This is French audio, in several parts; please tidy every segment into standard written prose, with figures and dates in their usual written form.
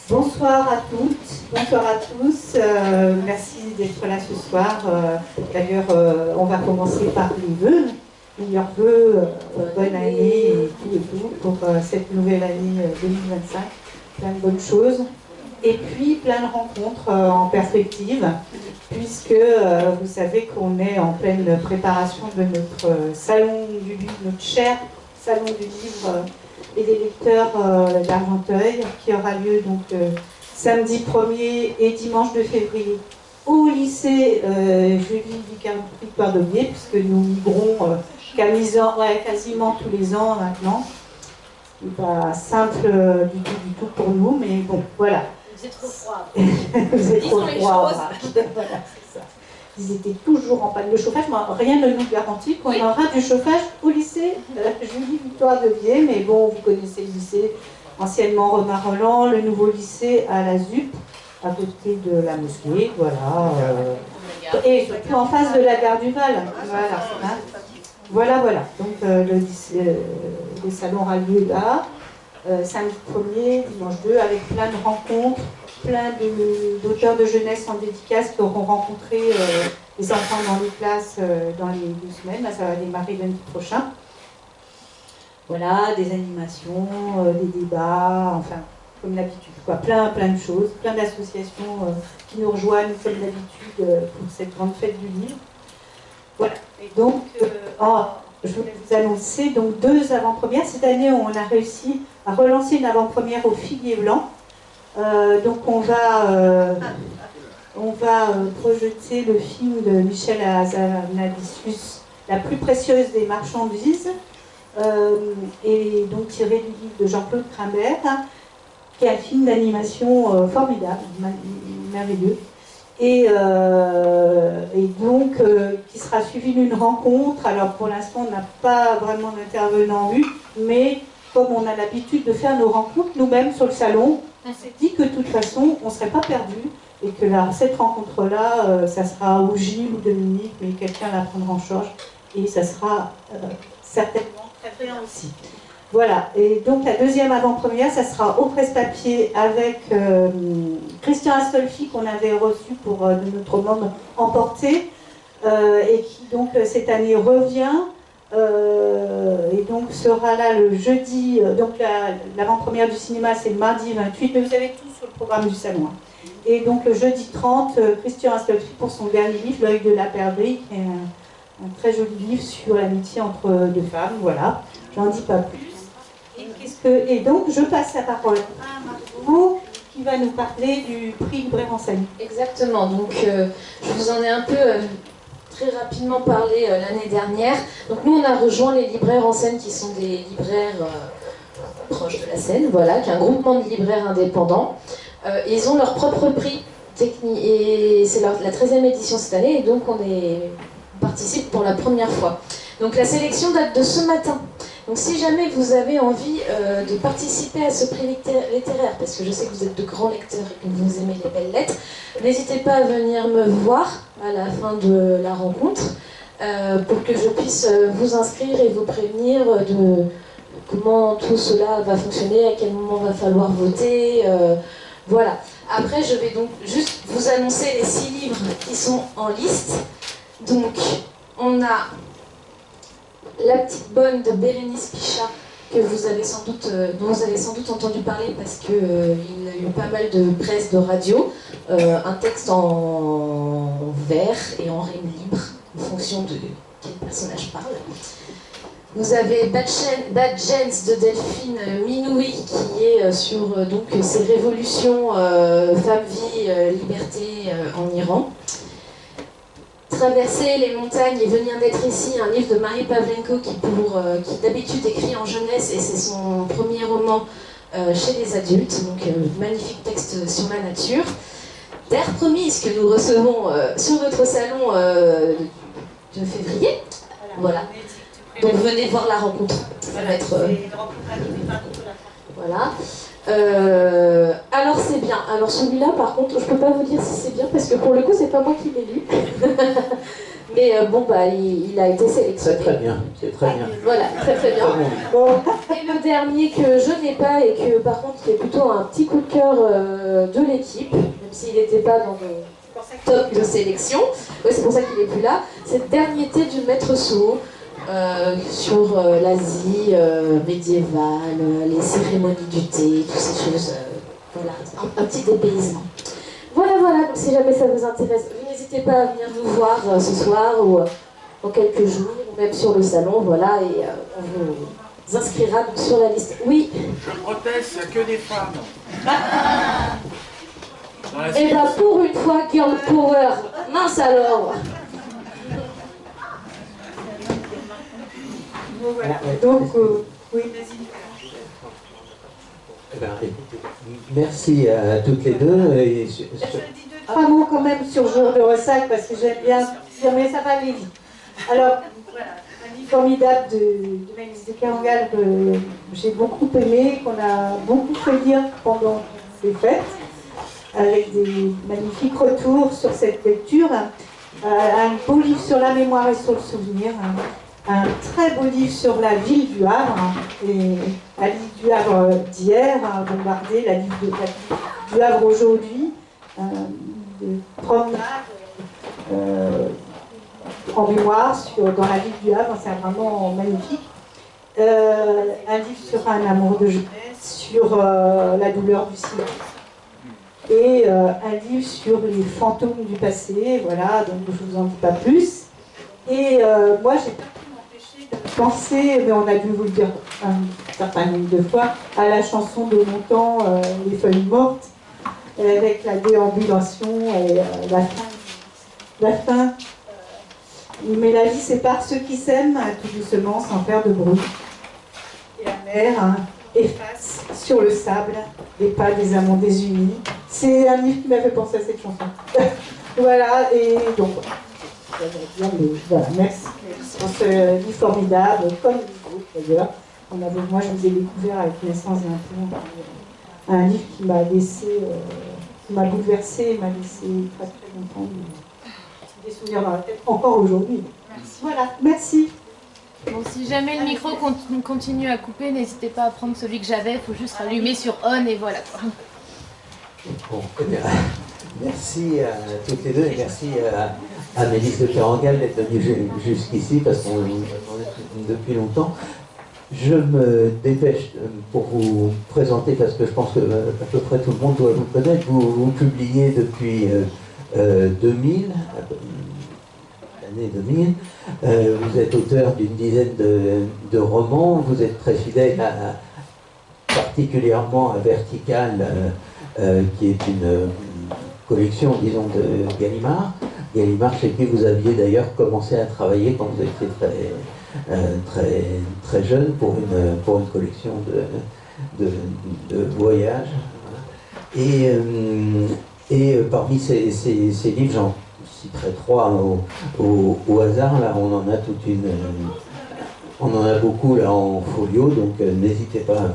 Bonsoir à toutes, bonsoir à tous. Merci d'être là ce soir. D'ailleurs, on va commencer par les vœux. Meilleurs vœux, bonne année et tout pour cette nouvelle année 2025. Plein de bonnes choses. Et puis plein de rencontres en perspective, puisque vous savez qu'on est en pleine préparation de notre salon du livre, notre cher salon du livre et des lecteurs d'Argenteuil, qui aura lieu donc samedi 1er et dimanche 2 février au lycée Julie Victoire d'Aubier, puisque nous migrons quasiment tous les ans maintenant. C'est pas simple du tout pour nous, mais bon, voilà. Vous êtes trop froid. Vous êtes trop froid. Voilà, c'est ça. Ils étaient toujours en panne de chauffage. Rien ne nous garantit qu'on aura du chauffage au lycée Julie Victoire d'Aubier, mais bon, vous connaissez le lycée anciennement Romain Roland, le nouveau lycée à la ZUP, à côté de la mosquée, voilà. Et surtout en face de la gare du Val. Voilà. Hein. Voilà. Donc le salon aura lieu là, samedi 1er, dimanche 2, avec plein de rencontres, plein d'auteurs de jeunesse en dédicace qui auront rencontré les enfants dans les classes dans les 2 semaines. Là, ça va démarrer lundi prochain. Voilà, des animations, des débats, enfin, comme d'habitude, quoi. Plein de choses, plein d'associations qui nous rejoignent comme d'habitude pour cette grande fête du livre. Voilà. Et donc, je voulais vous annoncer donc 2 avant-premières. Cette année, on a réussi à relancer une avant-première au Figuier Blanc. Donc, on va projeter le film de Michel Hazanavicius, La plus précieuse des marchandises, et donc tiré du livre de Jean-Claude Crimbert, qui est un film d'animation formidable, merveilleux. Et donc qui sera suivi d'une rencontre. Alors pour l'instant on n'a pas vraiment d'intervenant vu, mais comme on a l'habitude de faire nos rencontres nous-mêmes sur le salon, on s'est dit que de toute façon on ne serait pas perdu et que cette rencontre-là, ça sera ou Gilles ou Dominique, mais quelqu'un la prendra en charge et ça sera certainement très bien aussi. Voilà, et donc la deuxième avant-première, ça sera au presse-papier avec Christian Astolfi, qu'on avait reçu pour de notre monde emporté, et qui donc cette année revient, et donc sera là le jeudi. Donc l'avant-première du cinéma, c'est le mardi 28, mais vous avez tout sur le programme du salon. Et donc le jeudi 30, Christian Astolfi pour son dernier livre, L'œil de la perdrix, qui est un très joli livre sur l'amitié entre 2 femmes, voilà. J'en dis pas plus. Et donc, je passe la parole à Margot, qui va nous parler du prix Libraire Enseigne. Exactement, donc je vous en ai un peu très rapidement parlé l'année dernière. Donc nous, on a rejoint les libraires Enseigne, qui sont des libraires proches de la Seine, voilà, qui est un groupement de libraires indépendants. Ils ont leur propre prix technique, et c'est la 13e édition cette année, et donc on participe pour la première fois. Donc la sélection date de ce matin. Donc si jamais vous avez envie de participer à ce prix littéraire, parce que je sais que vous êtes de grands lecteurs et que vous aimez les belles lettres, n'hésitez pas à venir me voir à la fin de la rencontre pour que je puisse vous inscrire et vous prévenir de comment tout cela va fonctionner, à quel moment va falloir voter, voilà. Après, je vais donc juste vous annoncer les 6 livres qui sont en liste. Donc, on a La petite bonne de Bérénice Pichat, que dont vous avez sans doute entendu parler parce qu'il a eu pas mal de presse, de radio. Un texte en vers et en rime libre, en fonction de quel personnage parle. Vous avez Bad Gens de Delphine Minoui, qui est sur donc, ces révolutions femme-vie, liberté en Iran. Traverser les montagnes et venir d'être ici, un livre de Marie Pavlenko qui d'habitude écrit en jeunesse, et c'est son premier roman chez les adultes, donc magnifique texte sur la nature. Terre promise, que nous recevons sur notre salon de février. Voilà. Donc venez voir la rencontre. Ça va être. Voilà. Alors c'est bien. Alors celui-là, par contre, je peux pas vous dire si c'est bien parce que pour le coup, c'est pas moi qui l'ai lu. Mais bon, bah, il a été sélectionné. C'est très bien, c'est très bien. Voilà, très très bien. Bon, Et le dernier que je n'ai pas et que par contre qui est plutôt un petit coup de cœur de l'équipe, même s'il n'était pas dans le top de sélection, ouais, c'est pour ça qu'il n'est plus là, c'est le dernier thé du maître Suo sur l'Asie médiévale, les cérémonies du thé, toutes ces choses. Voilà, un petit dépaysement. Voilà, voilà, donc si jamais ça vous intéresse, n'hésitez pas à venir nous voir ce soir ou dans quelques jours, ou même sur le salon, voilà, et on vous inscrira donc sur la liste. Oui. Je proteste, il n'y a que des femmes. Et bah pour une fois, girl power, mince alors. voilà. Donc, oui. Eh ben, écoutez, merci à toutes les deux. Et Trois mots quand même sur Jour de Ressac parce que j'aime bien dire, mais ça va aller vite. Alors, voilà, un livre formidable de Mélisse de Kerangal que j'ai beaucoup aimé, qu'on a beaucoup fait lire pendant les fêtes, avec des magnifiques retours sur cette lecture. Un beau livre sur la mémoire et sur le souvenir. Un très beau livre sur la ville du Havre, et la ville du Havre d'hier, bombardée, la ville du Havre aujourd'hui, de promenade en mémoire dans la ville du Havre, c'est vraiment magnifique. Un livre sur un amour de jeunesse, sur la douleur du silence, et un livre sur les fantômes du passé, voilà, donc je ne vous en dis pas plus. Et moi, j'ai pas pu m'empêcher de penser, mais on a dû vous le dire un certain nombre de fois, à la chanson de mon temps, Les Feuilles Mortes, avec la déambulation et la fin. Mais la vie sépare ceux qui s'aiment, tout doucement, sans faire de bruit. Et la mer efface sur le sable les pas des amants désunis. C'est un livre qui m'a fait penser à cette chanson. Voilà, et donc voilà, merci pour ce livre formidable, comme les autres d'ailleurs. Moi, je vous ai découvert avec Naissance d'un pont, un livre qui m'a laissé, qui m'a bouleversé, m'a laissé très très longtemps des souvenirs dans la tête, encore aujourd'hui. Voilà, merci. Bon, si jamais le micro continue à couper, n'hésitez pas à prendre celui que j'avais, il faut juste rallumer sur on et voilà. bon, eh bien, merci à toutes les deux et merci à Mélisse de Kerangal d'être venue jusqu'ici parce qu'on l'attendait depuis longtemps. Je me dépêche pour vous présenter parce que je pense que à peu près tout le monde doit vous connaître. Vous publiez depuis 2000, l'année 2000. Vous êtes auteur d'une dizaine de romans. Vous êtes très fidèle particulièrement à Vertical, qui est une collection, disons, de Gallimard. Gallimard, chez qui vous aviez d'ailleurs commencé à travailler quand vous étiez très jeune pour une collection de voyages. Et parmi ces livres, j'en citerai trois au hasard. Là, on en a toute une, on en a beaucoup là en folio, donc n'hésitez pas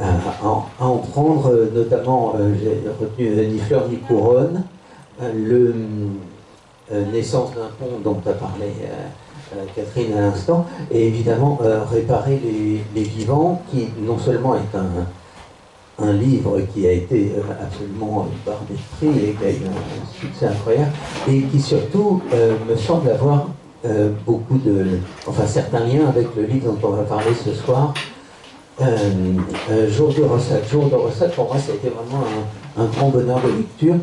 à en prendre. Notamment, j'ai retenu Ni fleur ni couronne, le Naissance d'un pont dont a parlé Catherine à l'instant, et évidemment Réparer les vivants, qui non seulement est un livre qui a été absolument barre d'esprit et qui a eu un succès incroyable, et qui surtout me semble avoir certains liens avec le livre dont on va parler ce soir, Jour de Ressac. Jour de Ressac, pour moi, ça a été vraiment un grand bonheur de lecture.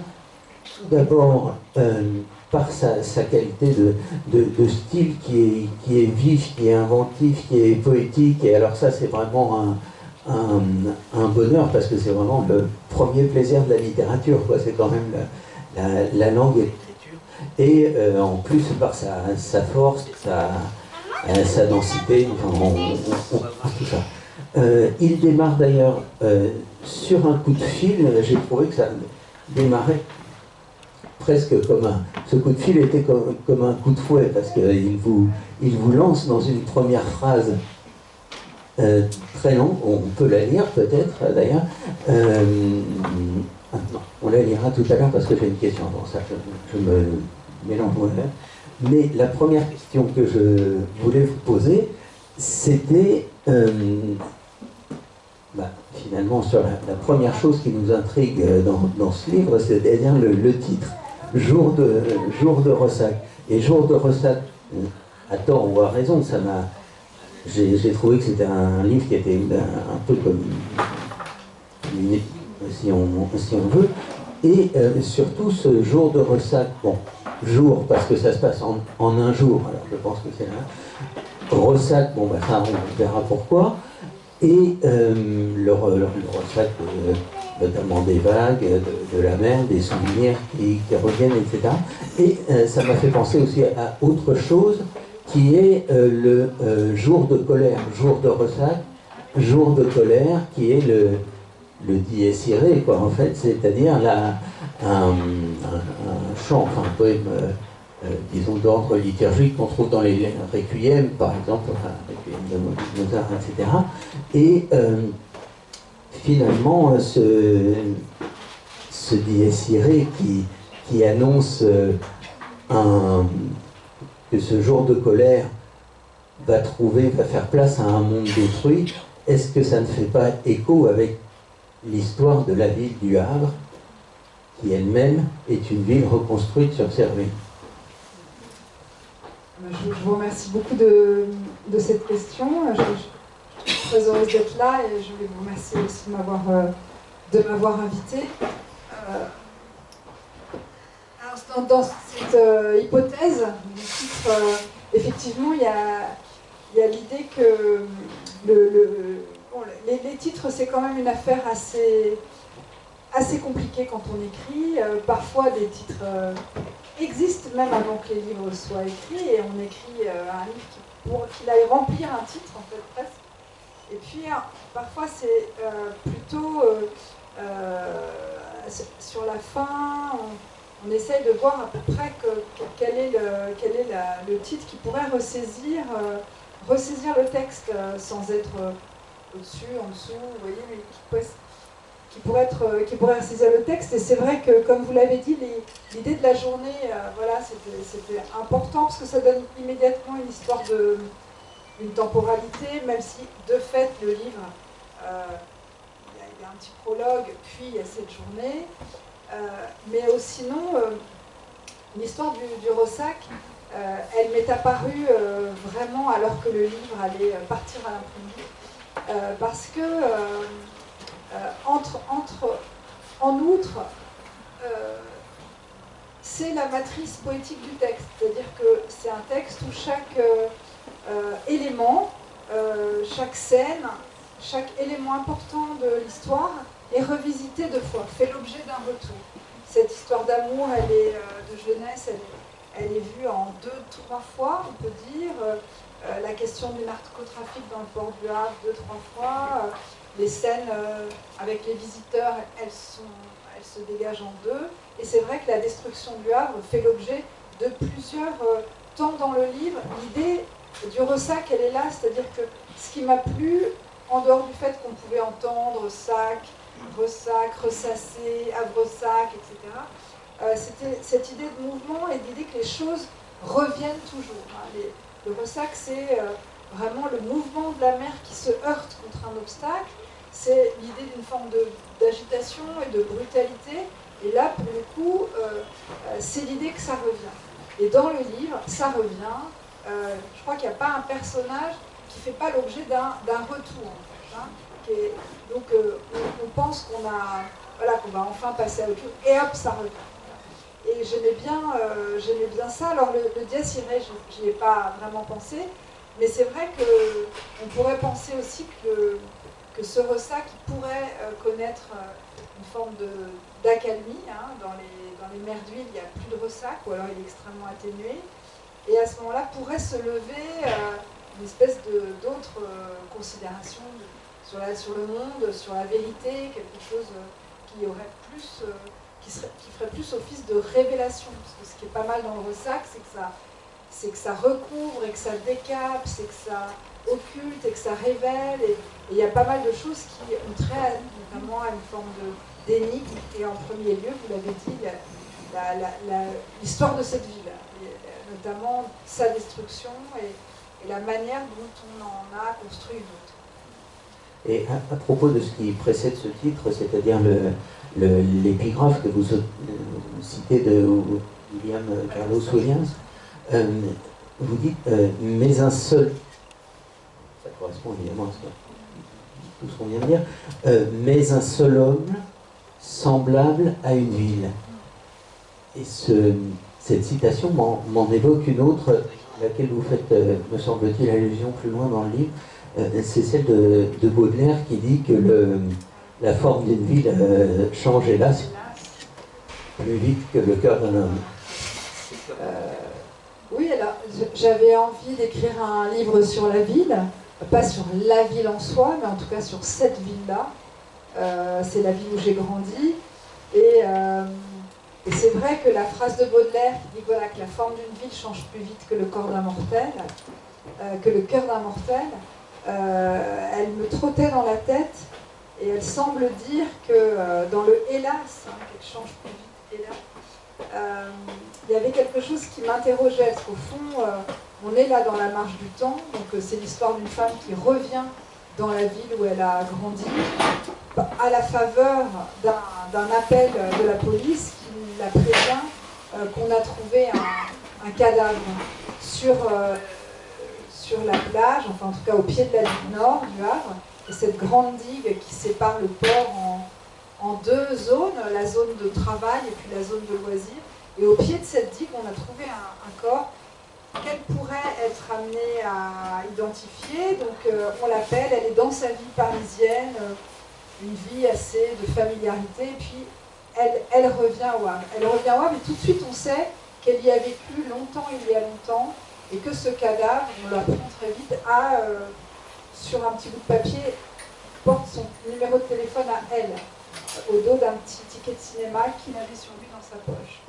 Tout d'abord, par sa qualité de style qui est vif, qui est inventif, qui est poétique, et alors ça, c'est vraiment un bonheur, parce que c'est vraiment le premier plaisir de la littérature, quoi. C'est quand même la langue et l'écriture. Et en plus, par sa force, sa densité, enfin, on voit tout ça. Il démarre d'ailleurs sur un coup de fil. J'ai trouvé que ça démarrait presque comme ce coup de fil était comme un coup de fouet, parce qu'il vous lance dans une première phrase très longue. On peut la lire peut-être d'ailleurs. Non, on la lira tout à l'heure parce que j'ai une question avant ça. Je me mélange moi-même. Mais la première question que je voulais vous poser, c'était finalement sur la première chose qui nous intrigue dans ce livre, c'est-à-dire le titre, Jour de ressac. Et Jour de ressac, à tort ou à raison, j'ai trouvé que c'était un livre qui était un peu comme une épique, si on veut. Et surtout ce jour de ressac, bon, jour parce que ça se passe en un jour, alors je pense que c'est là. Ressac, bon, ça on verra pourquoi. Et le ressac, notamment des vagues, de la mer, des souvenirs qui reviennent, etc. Et ça m'a fait penser aussi à autre chose, qui est le jour de colère, jour de ressac, jour de colère, qui est le dies irae, quoi, en fait, c'est-à-dire un chant, enfin un poème, disons, d'ordre liturgique qu'on trouve dans les requiems, par exemple, requiem de Mozart, etc. Et finalement, ce dies irae qui annonce que ce jour de colère va faire place à un monde détruit, est-ce que ça ne fait pas écho avec l'histoire de la ville du Havre, qui elle-même est une ville reconstruite sur ses ruines? Je vous remercie beaucoup de cette question. Je suis très heureuse d'être là et je voulais vous remercier aussi de m'avoir invitée. Dans cette hypothèse du titre, effectivement, il y a l'idée que les titres, c'est quand même une affaire assez compliquée quand on écrit. Parfois, des titres existent même avant que les livres soient écrits, et on écrit un livre qu'il aille remplir un titre, en fait, presque. Et puis, parfois, c'est plutôt sur la fin, on essaye de voir à peu près quel est le titre qui pourrait ressaisir le texte sans être au-dessus, en dessous, vous voyez, mais qui pourrait ressaisir le texte. Et c'est vrai que, comme vous l'avez dit, l'idée de la journée, voilà, c'était important parce que ça donne immédiatement une histoire une temporalité, même si de fait le livre, il y a un petit prologue, puis il y a cette journée. Mais sinon, l'histoire du ressac, elle m'est apparue vraiment alors que le livre allait partir à l'imprimerie, parce que en outre, c'est la matrice poétique du texte, c'est-à-dire que c'est un texte où chaque élément, chaque scène, chaque élément important de l'histoire est revisité deux fois, fait l'objet d'un retour. Cette histoire d'amour, elle est de jeunesse, elle est vue en 2-3 fois, on peut dire. La question du narcotrafic dans le port du Havre, 2-3 fois. Les scènes avec les visiteurs, elles se dégagent en deux. Et c'est vrai que la destruction du Havre fait l'objet de plusieurs temps dans le livre. L'idée du ressac, elle est là, c'est-à-dire que ce qui m'a plu, en dehors du fait qu'on pouvait entendre sac, ressac, ressasser, havre-sac, etc., c'était cette idée de mouvement et d'idée que les choses reviennent toujours. Le ressac, c'est vraiment le mouvement de la mer qui se heurte contre un obstacle. C'est l'idée d'une forme d'agitation et de brutalité. Et là, pour le coup, c'est l'idée que ça revient. Et dans le livre, ça revient. Je crois qu'il n'y a pas un personnage qui ne fait pas l'objet d'un retour, en fait. Donc, on pense qu'on va enfin passer à autre chose. Et hop, ça revient. Et j'aimais bien ça. Alors, le dies irae, je n'y ai pas vraiment pensé. Mais c'est vrai qu'on pourrait penser aussi que ce ressac pourrait connaître une forme d'accalmie. Dans les mers d'huile, il n'y a plus de ressac, ou alors il est extrêmement atténué. Et à ce moment-là, pourrait se lever une espèce d'autres considérations sur le monde, sur la vérité, quelque chose qui ferait plus office de révélation. Parce que ce qui est pas mal dans le ressac, c'est que ça recouvre et que ça décape, c'est que ça occulte et que ça révèle. Et il y a pas mal de choses qui ont trait notamment à une forme d'énigme. Et en premier lieu, vous l'avez dit, l'histoire de cette ville, et notamment sa destruction et la manière dont on en a construit une autre. Et à propos de ce qui précède ce titre, c'est-à-dire l'épigraphe que vous citez de William Carlos Williams, vous dites mais un seul, ça correspond évidemment à tout ce qu'on vient de dire, mais un seul homme semblable à une ville. Et cette citation m'en évoque une autre, à laquelle vous faites, me semble-t-il, allusion plus loin dans le livre. C'est celle de Baudelaire qui dit que la forme d'une ville change, hélas, plus vite que le cœur d'un homme. Oui, alors j'avais envie d'écrire un livre sur la ville, pas sur la ville en soi, mais en tout cas sur cette ville-là. C'est la ville où j'ai grandi. Et c'est vrai que la phrase de Baudelaire qui dit voilà, que la forme d'une ville change plus vite que le corps d'un mortel, que le cœur d'un mortel, elle me trottait dans la tête et elle semble dire que dans le hélas, qu'elle change plus vite, hélas, il y avait quelque chose qui m'interrogeait, parce qu'au fond, on est là dans la marche du temps, donc c'est l'histoire d'une femme qui revient dans la ville où elle a grandi, à la faveur d'un appel de la police qui la prévient qu'on a trouvé un cadavre sur la plage, enfin en tout cas au pied de la digue nord du Havre, et cette grande digue qui sépare le port en deux zones, la zone de travail et puis la zone de loisirs. Et au pied de cette digue, on a trouvé un corps qu'elle pourrait être amenée à identifier. Donc on l'appelle, elle est dans sa vie parisienne, une vie assez de familiarité, et puis elle revient au Havre. Elle revient au Havre et tout de suite on sait qu'elle y a vécu longtemps, il y a longtemps, et que ce cadavre, on l'apprend très vite, sur un petit bout de papier, porte son numéro de téléphone à elle, au dos d'un petit ticket de cinéma qu'il avait sur lui dans sa poche.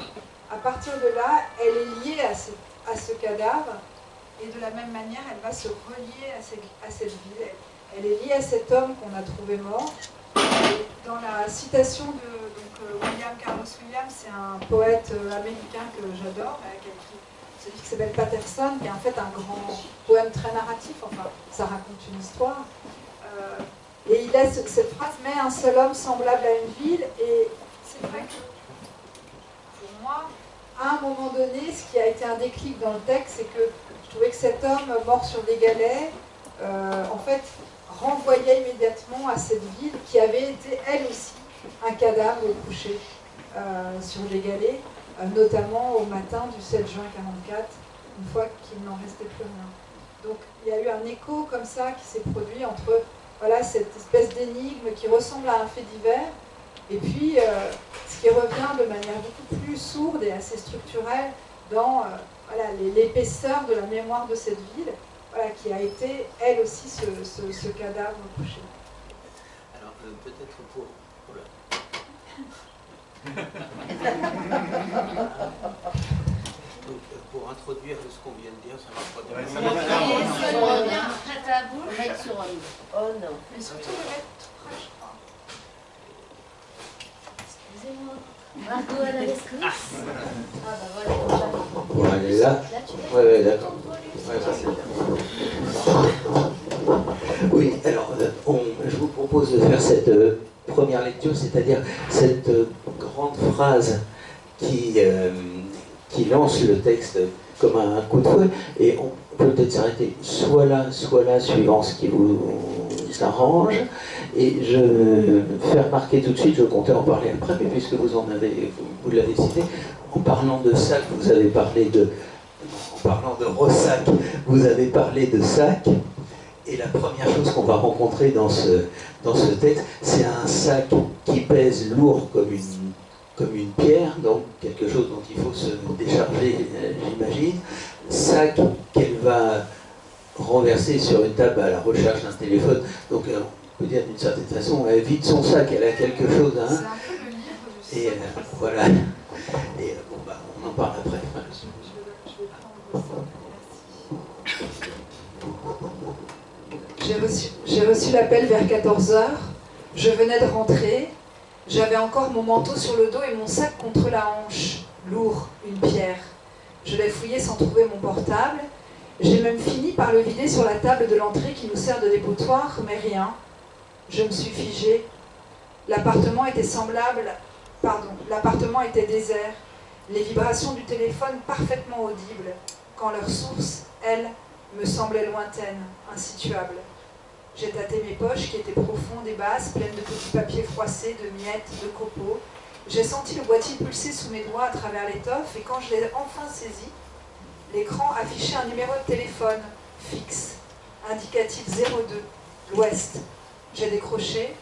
À partir de là, elle est liée à ce cadavre, et de la même manière, elle va se relier à cette ville. Elle est liée à cet homme qu'on a trouvé mort. Et dans la citation de William Carlos Williams, c'est un poète américain que j'adore, qui a écrit ce livre qui s'appelle Patterson, qui est en fait un grand poème très narratif, enfin, ça raconte une histoire. Et il a cette phrase, mais un seul homme semblable à une ville, et c'est vrai que, pour moi, à un moment donné, ce qui a été un déclic dans le texte, c'est que je trouvais que cet homme mort sur des galets, en fait, renvoyait immédiatement à cette ville qui avait été, elle aussi, un cadavre couché sur des galets, notamment au matin du 7 juin 1944, une fois qu'il n'en restait plus rien. Donc il y a eu un écho comme ça qui s'est produit entre voilà, cette espèce d'énigme qui ressemble à un fait divers, et puis ce qui revient de manière beaucoup plus sourde et assez structurelle dans voilà, l'épaisseur de la mémoire de cette ville, voilà, qui a été, elle aussi, ce cadavre couché. Alors, peut-être pour... Donc, pour introduire ce qu'on vient de dire, ça va pas dire. Ça va bien à ta bouche. Mettre sur on. Oh non. Mais surtout le mettre tout près, je crois. Excusez-moi. Margot à la rescousse. Ah bah voilà. Bon, allez, là. Là tu Ouais, ouais, d'accord. Ouais, ça c'est bien. Oui, alors, je vous propose de faire cette première lecture, c'est-à-dire cette grande phrase qui lance le texte comme un coup de fouet, et on peut peut-être s'arrêter soit là, suivant ce qui vous arrange, et je vais faire remarquer tout de suite, je comptais en parler après, mais puisque vous l'avez cité, en parlant de sac, vous avez parlé en parlant de ressac, vous avez parlé de sac, et la première chose qu'on va rencontrer dans ce texte, c'est un sac qui pèse lourd comme une pierre, donc quelque chose dont il faut se décharger, j'imagine. Sac qu'elle va renverser sur une table à la recherche d'un téléphone. Donc on peut dire d'une certaine façon, elle vide son sac, elle a quelque chose. Hein, c'est un peu le livre du et sac. voilà. Et bon, bah, on en parle après. Je vais prendre ça. Merci. J'ai reçu l'appel vers 14h. Je venais de rentrer. J'avais encore mon manteau sur le dos et mon sac contre la hanche. lourd, une pierre. Je l'ai fouillé sans trouver mon portable. J'ai même fini par le vider sur la table de l'entrée qui nous sert de dépotoir, mais rien. Je me suis figée. L'appartement était l'appartement était désert. Les vibrations du téléphone parfaitement audibles, quand leur source, elle, me semblait lointaine, insituable. J'ai tâté mes poches qui étaient profondes et basses, pleines de petits papiers froissés, de miettes, de copeaux. J'ai senti le boîtier pulser sous mes doigts à travers l'étoffe et quand je l'ai enfin saisi, l'écran affichait un numéro de téléphone fixe, indicatif 02, l'Ouest. J'ai décroché.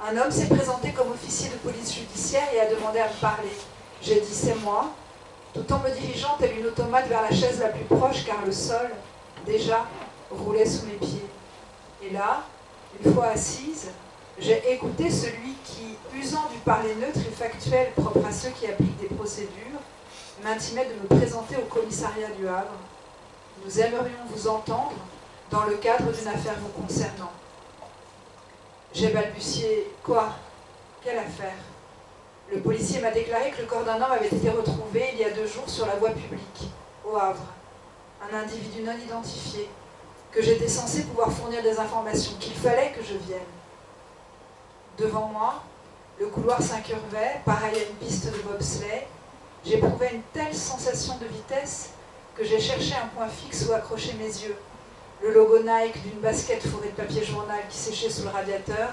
Un homme s'est présenté comme officier de police judiciaire et a demandé à me parler. J'ai dit « c'est moi », tout en me dirigeant telle une automate vers la chaise la plus proche car le sol, déjà, roulait sous mes pieds. Et là, une fois assise, j'ai écouté celui qui, usant du parler neutre et factuel propre à ceux qui appliquent des procédures, m'intimait de me présenter au commissariat du Havre. Nous aimerions vous entendre dans le cadre d'une affaire vous concernant. J'ai balbutié « Quoi ? Quelle affaire ?» Le policier m'a déclaré que le corps d'un homme avait été retrouvé il y a 2 jours sur la voie publique, au Havre. Un individu non identifié, que j'étais censé pouvoir fournir des informations, qu'il fallait que je vienne. Devant moi, le couloir s'incurvait, pareil à une piste de bobsleigh. J'éprouvais une telle sensation de vitesse que j'ai cherché un point fixe où accrocher mes yeux. Le logo Nike d'une basket fourrée de papier journal qui séchait sous le radiateur,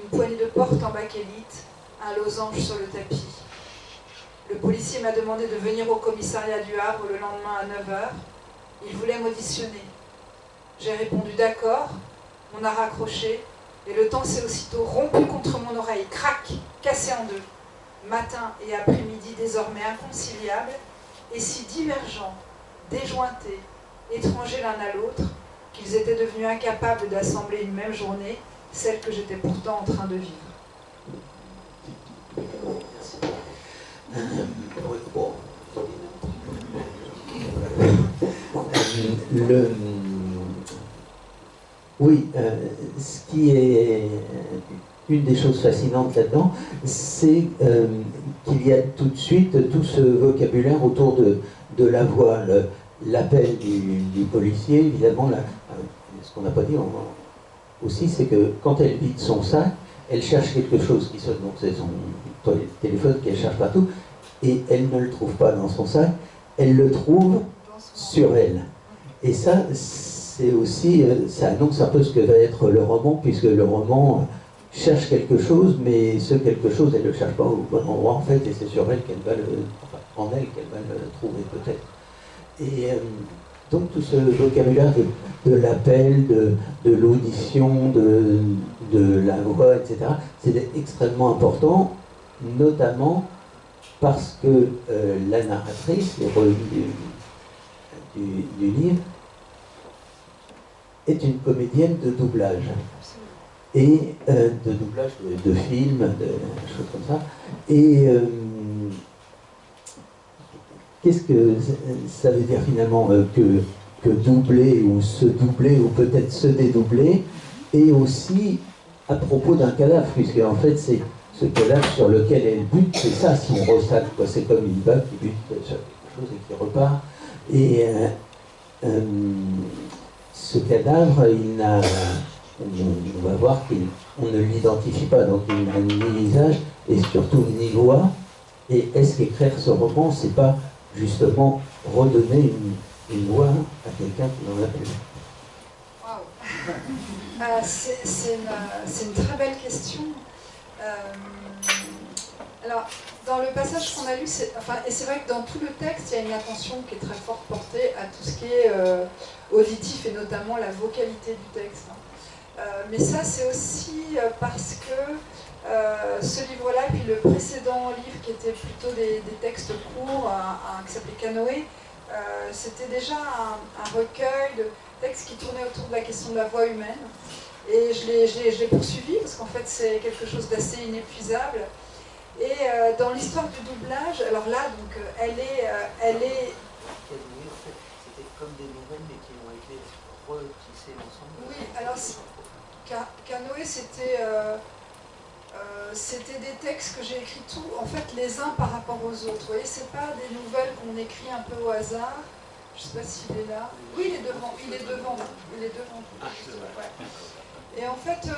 une poignée de porte en bakélite, un losange sur le tapis. Le policier m'a demandé de venir au commissariat du Havre le lendemain à 9h. Il voulait m'auditionner. J'ai répondu d'accord, on a raccroché, et le temps s'est aussitôt rompu contre mon oreille, crac, cassé en 2. Matin et après-midi désormais inconciliables, et si divergents, déjointés, étrangers l'un à l'autre, qu'ils étaient devenus incapables d'assembler une même journée, celle que j'étais pourtant en train de vivre. Oui, ce qui est une des choses fascinantes là-dedans, c'est qu'il y a tout de suite tout ce vocabulaire autour de la voix, l'appel du policier, évidemment, ce qu'on n'a pas dit aussi, c'est que quand elle vide son sac, elle cherche quelque chose qui sonne, donc c'est son téléphone qu'elle cherche partout, et elle ne le trouve pas dans son sac, elle le trouve sur elle. Et ça, c'est aussi, ça annonce un peu ce que va être le roman, puisque le roman cherche quelque chose, mais ce quelque chose, elle ne le cherche pas au bon endroit en fait, et c'est sur elle qu'elle va en elle qu'elle va le trouver peut-être. Et donc tout ce vocabulaire de l'appel, de l'audition, de la voix, etc., c'est extrêmement important, notamment parce que la narratrice, l'héroïne du livre, est une comédienne de doublage. Et de doublage de films, de choses comme ça. Et qu'est-ce que ça veut dire finalement que doubler ou se doubler ou peut-être se dédoubler, et aussi à propos d'un cadavre, puisque en fait c'est ce cadavre sur lequel elle bute, c'est ça son ressac, c'est comme une balle qui bute sur quelque chose et qui repart. Et ce cadavre, on va voir qu'on ne l'identifie pas, donc il n'a ni visage et surtout ni voix. Et est-ce qu'écrire ce roman, c'est pas justement redonner une voix à quelqu'un qui n'en a plus? Waouh. C'est une très belle question. Alors, dans le passage qu'on a lu, et c'est vrai que dans tout le texte, il y a une attention qui est très forte portée à tout ce qui est auditif et notamment la vocalité du texte. Mais ça, c'est aussi parce que ce livre-là, et puis le précédent livre qui était plutôt des textes courts, qui s'appelait Canoë, c'était déjà un recueil de textes qui tournaient autour de la question de la voix humaine. Et je l'ai poursuivi parce qu'en fait, c'est quelque chose d'assez inépuisable. Et dans l'histoire du doublage, alors là, donc, elle est... C'était comme des nouvelles, mais qui ont été retissées ensemble. Oui, alors Canoë, c'était C'était des textes que j'ai écrits tous, en fait, les uns par rapport aux autres. Vous voyez, c'est pas des nouvelles qu'on écrit un peu au hasard. Je sais pas s'il est là. Oui, il est devant. Il est devant. Il est devant. Ouais. Et en fait,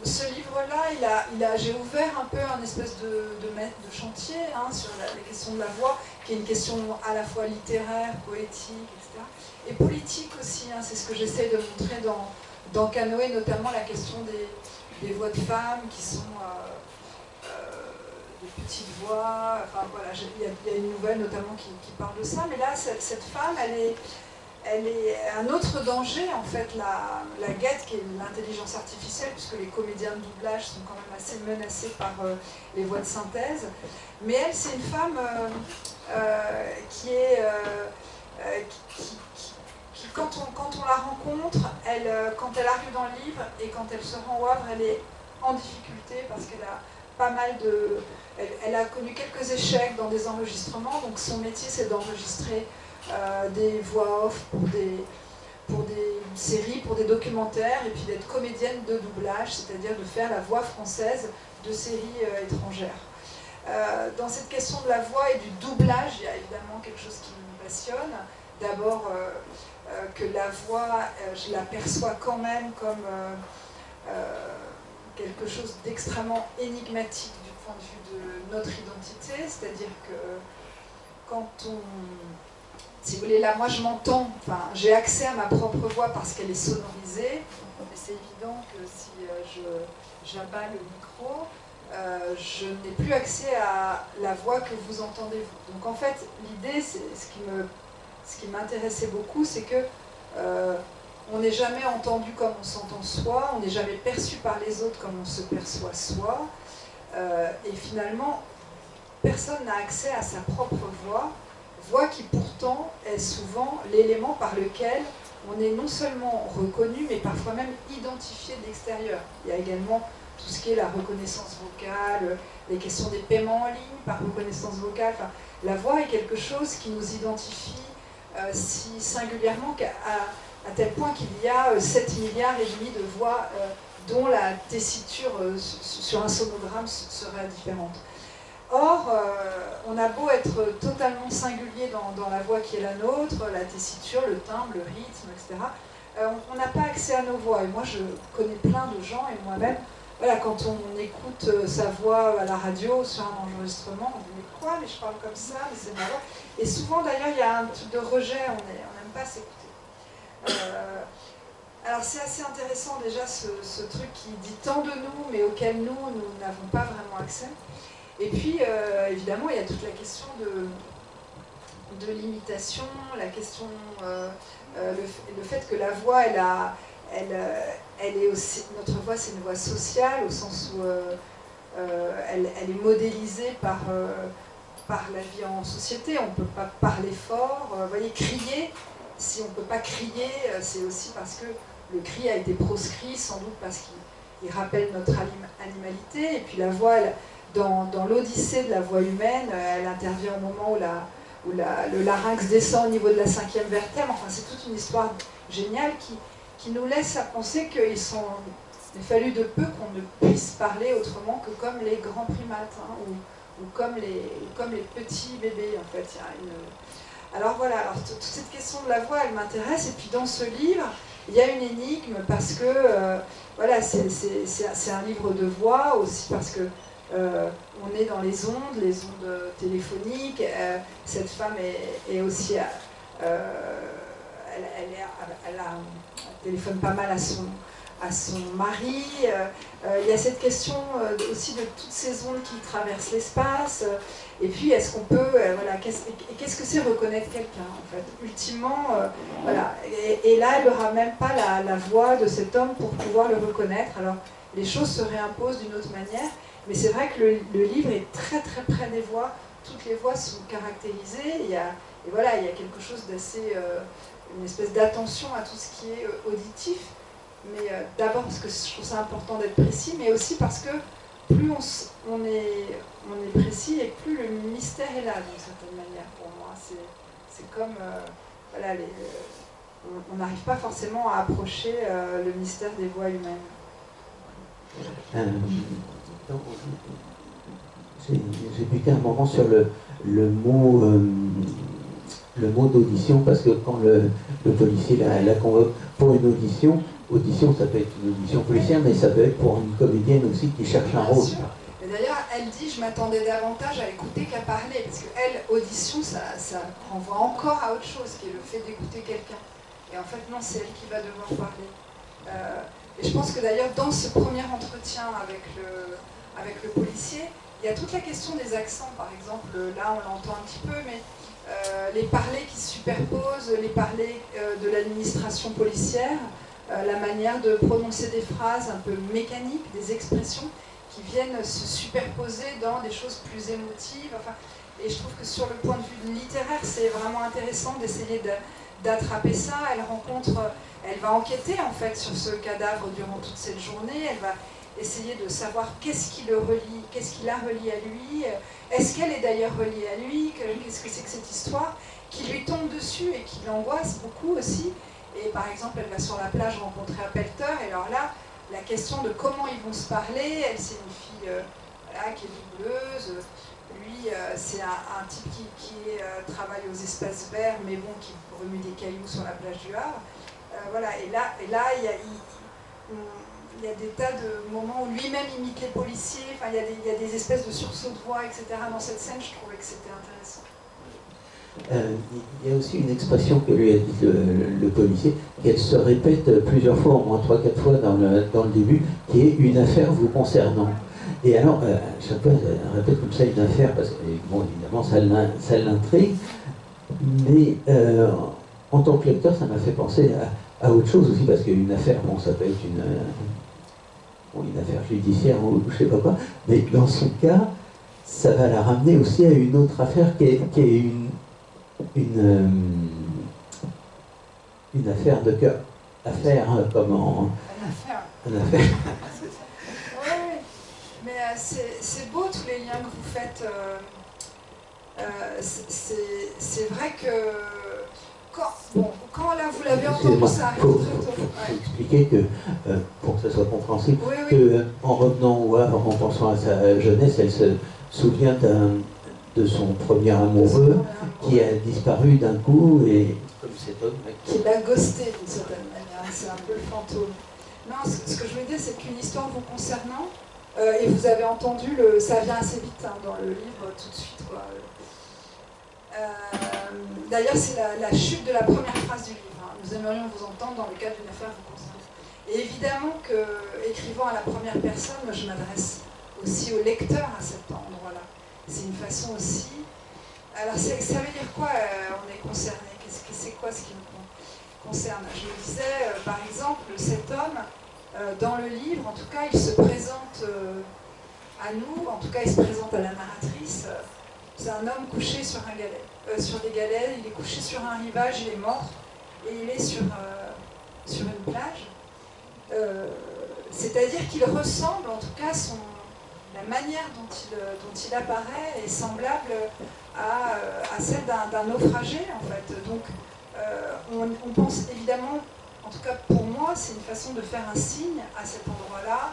ce livre-là, j'ai ouvert un peu un espèce de chantier sur les questions de la voix, qui est une question à la fois littéraire, poétique, etc. Et politique aussi. C'est ce que j'essaie de montrer dans Canoë, notamment la question des voix de femmes qui sont des petites voix. Enfin voilà, il y a une nouvelle notamment qui parle de ça. Mais là, cette femme, elle est un autre danger, en fait, la guette, qui est l'intelligence artificielle, puisque les comédiens de doublage sont quand même assez menacés par les voix de synthèse. Mais elle, c'est une femme qui est... Quand on la rencontre, quand elle arrive dans le livre et quand elle se rend au Havre, elle est en difficulté parce qu'elle a pas mal de... Elle a connu quelques échecs dans des enregistrements, donc son métier c'est d'enregistrer des voix off pour des séries, pour des documentaires, et puis d'être comédienne de doublage, c'est-à-dire de faire la voix française de séries étrangères. Dans cette question de la voix et du doublage, il y a évidemment quelque chose qui me passionne. D'abord, que la voix, je la perçois quand même comme quelque chose d'extrêmement énigmatique du point de vue de notre identité, c'est-à-dire que quand si vous voulez, là, moi je m'entends, j'ai accès à ma propre voix parce qu'elle est sonorisée, mais c'est évident que si j'abats le micro, je n'ai plus accès à la voix que vous entendez vous. Donc en fait, l'idée, c'est ce qui m'intéressait beaucoup, c'est que on n'est jamais entendu comme on s'entend soi, on n'est jamais perçu par les autres comme on se perçoit soi, et finalement, personne n'a accès à sa propre voix qui pourtant est souvent l'élément par lequel on est non seulement reconnu, mais parfois même identifié de l'extérieur. Il y a également tout ce qui est la reconnaissance vocale, les questions des paiements en ligne par reconnaissance vocale. Enfin, la voix est quelque chose qui nous identifie si singulièrement à tel point qu'il y a 7,5 milliards de voix dont la tessiture sur un sonogramme serait différente. Or, on a beau être totalement singulier dans la voix qui est la nôtre, la tessiture, le timbre, le rythme, etc., on n'a pas accès à nos voix. Et moi, je connais plein de gens, et moi-même, voilà, quand on écoute sa voix à la radio sur un enregistrement, on dit mais quoi, mais je parle comme ça, mais c'est ma voix. Et souvent, d'ailleurs, il y a un truc de rejet, on n'aime pas s'écouter. Alors c'est assez intéressant déjà ce truc qui dit tant de nous, mais auquel nous n'avons pas vraiment accès. Et puis, évidemment, il y a toute la question de l'imitation, la question, le fait que la voix, elle est aussi, notre voix, c'est une voix sociale, au sens où elle est modélisée par la vie en société. On ne peut pas parler fort. Vous voyez, crier, si on ne peut pas crier, c'est aussi parce que le cri a été proscrit, sans doute parce qu'il rappelle notre animalité. Et puis la voix, dans l'odyssée de la voix humaine, elle intervient au moment où le larynx descend au niveau de la 5e vertèbre. Enfin, c'est toute une histoire géniale qui nous laisse à penser qu'il a fallu de peu qu'on ne puisse parler autrement que comme les grands primates, ou comme les petits bébés, en fait. Alors voilà, toute cette question de la voix, elle m'intéresse. Et puis dans ce livre, il y a une énigme parce que voilà, c'est un livre de voix aussi, parce que on est dans les ondes téléphoniques. Cette femme est aussi, elle téléphone pas mal à son mari. Il y a cette question aussi de toutes ces ondes qui traversent l'espace. Et puis, est-ce qu'on peut, voilà, qu'est-ce que c'est reconnaître quelqu'un, en fait, ultimement, voilà. Et là, elle n'aura même pas la voix de cet homme pour pouvoir le reconnaître. Alors, les choses se réimposent d'une autre manière. Mais c'est vrai que le livre est très très près des voix. Toutes les voix sont caractérisées. Et voilà, il y a quelque chose d'assez, une espèce d'attention à tout ce qui est auditif. Mais d'abord parce que je trouve ça important d'être précis, mais aussi parce que plus on est précis et plus le mystère est là, d'une certaine manière, pour moi. C'est comme, voilà, on n'arrive pas forcément à approcher le mystère des voix humaines. J'ai buté un moment sur le mot d'audition, parce que quand le policier la convoque pour une audition ça peut être une audition policière, mais ça peut être pour une comédienne aussi qui cherche un rôle. Et d'ailleurs, elle dit, je m'attendais davantage à écouter qu'à parler, parce qu'elle, audition, ça renvoie encore à autre chose, qui est le fait d'écouter quelqu'un. Et en fait, non, c'est elle qui va devoir parler. Et je pense que d'ailleurs, dans ce premier entretien avec le policier, il y a toute la question des accents, par exemple. Là, on l'entend un petit peu, mais les parlers qui se superposent, les parlers de l'administration policière, la manière de prononcer des phrases un peu mécaniques, des expressions qui viennent se superposer dans des choses plus émotives. Enfin, et je trouve que sur le point de vue littéraire, c'est vraiment intéressant d'essayer d'attraper ça. Elle va enquêter en fait sur ce cadavre durant toute cette journée. Elle va essayer de savoir qu'est-ce qui le relie, qu'est-ce qui l'a relié à lui. Est-ce qu'elle est d'ailleurs reliée à lui? Qu'est-ce que c'est que cette histoire qui lui tombe dessus et qui l'angoisse beaucoup aussi? Et par exemple, elle va sur la plage rencontrer Appelter, et alors là, la question de comment ils vont se parler, elle c'est une fille voilà, qui est doubleuse, lui c'est un type qui travaille aux espaces verts, mais bon, qui remue des cailloux sur la plage du Havre. Voilà, et là il y a des tas de moments où lui-même imite les policiers, enfin, il y a des espèces de sursauts de voix, etc. Dans cette scène, je trouvais que c'était intéressant. Il y a aussi une expression que lui a dit le policier, qu'elle se répète plusieurs fois, au moins 3-4 fois dans le début, qui est une affaire vous concernant. Et alors, à chaque fois, elle répète comme ça une affaire, parce que, bon, évidemment, ça l'intrigue, mais en tant que lecteur, ça m'a fait penser à autre chose aussi, parce qu'une affaire, bon, ça peut être une affaire judiciaire ou je sais pas quoi, mais dans son cas, ça va la ramener aussi à une autre affaire qui est une affaire de cœur. Affaire, comment... Une affaire. Oui, mais c'est beau tous les liens que vous faites. C'est vrai que quand là vous l'avez entendu, ça arrive très tôt. Il faut expliquer que, pour que ce soit compréhensible, oui. qu'en revenant au Havre, en pensant à sa jeunesse, elle se souvient de son premier amoureux qui a disparu d'un coup, et comme cet homme qui l'a ghosté d'une certaine manière, c'est un peu le fantôme. Non, ce que je veux dire, c'est qu'une histoire vous concernant, et vous avez entendu, ça vient assez vite hein, dans le livre, tout de suite. Quoi. D'ailleurs, c'est la chute de la première phrase du livre. Hein. Nous aimerions vous entendre dans le cadre d'une affaire vous concernant. Et évidemment qu'écrivant à la première personne, je m'adresse aussi au lecteur à cet endroit-là. C'est une façon aussi... Alors, ça veut dire quoi, on est concerné? C'est quoi ce qui nous concerne? Je me disais, par exemple, cet homme, dans le livre, en tout cas, il se présente à nous, en tout cas, il se présente à la narratrice. C'est un homme couché sur un galet, sur des galets, il est couché sur un rivage, il est mort, et il est sur une plage. C'est-à-dire qu'il ressemble, en tout cas, la manière dont il apparaît est semblable à celle d'un naufragé, en fait. Donc, on pense évidemment, en tout cas pour moi, c'est une façon de faire un signe à cet endroit-là.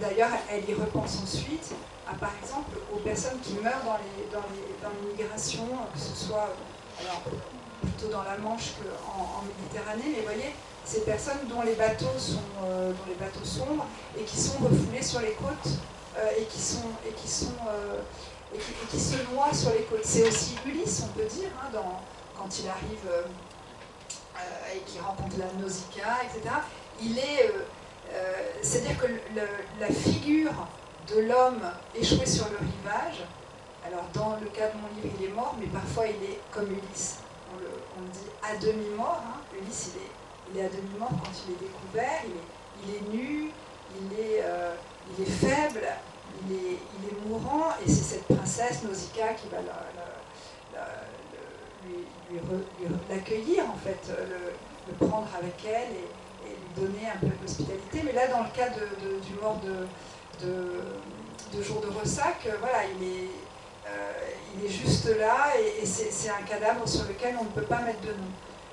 D'ailleurs, elle y repense ensuite, par exemple, aux personnes qui meurent dans l'immigration, que ce soit alors, plutôt dans la Manche qu'en Méditerranée, mais vous voyez, ces personnes dont les bateaux sombrent et qui sont refoulés sur les côtes et qui se noient sur les côtes. C'est aussi Ulysse, on peut dire, hein, quand il arrive et qu'il rencontre la Nausicaa, etc. C'est-à-dire que la figure de l'homme échoué sur le rivage, alors dans le cas de mon livre, il est mort, mais parfois il est comme Ulysse, on le dit à demi-mort. Hein. Ulysse, il est à demi-mort quand il est découvert, il est nu, il est faible, il est mourant, et c'est cette princesse Nausicaa qui va l'accueillir, en fait, le prendre avec elle et lui donner un peu d'hospitalité. Mais là, dans le cas du mort de Jour de Ressac, voilà, il est juste là, et c'est un cadavre sur lequel on ne peut pas mettre de nom.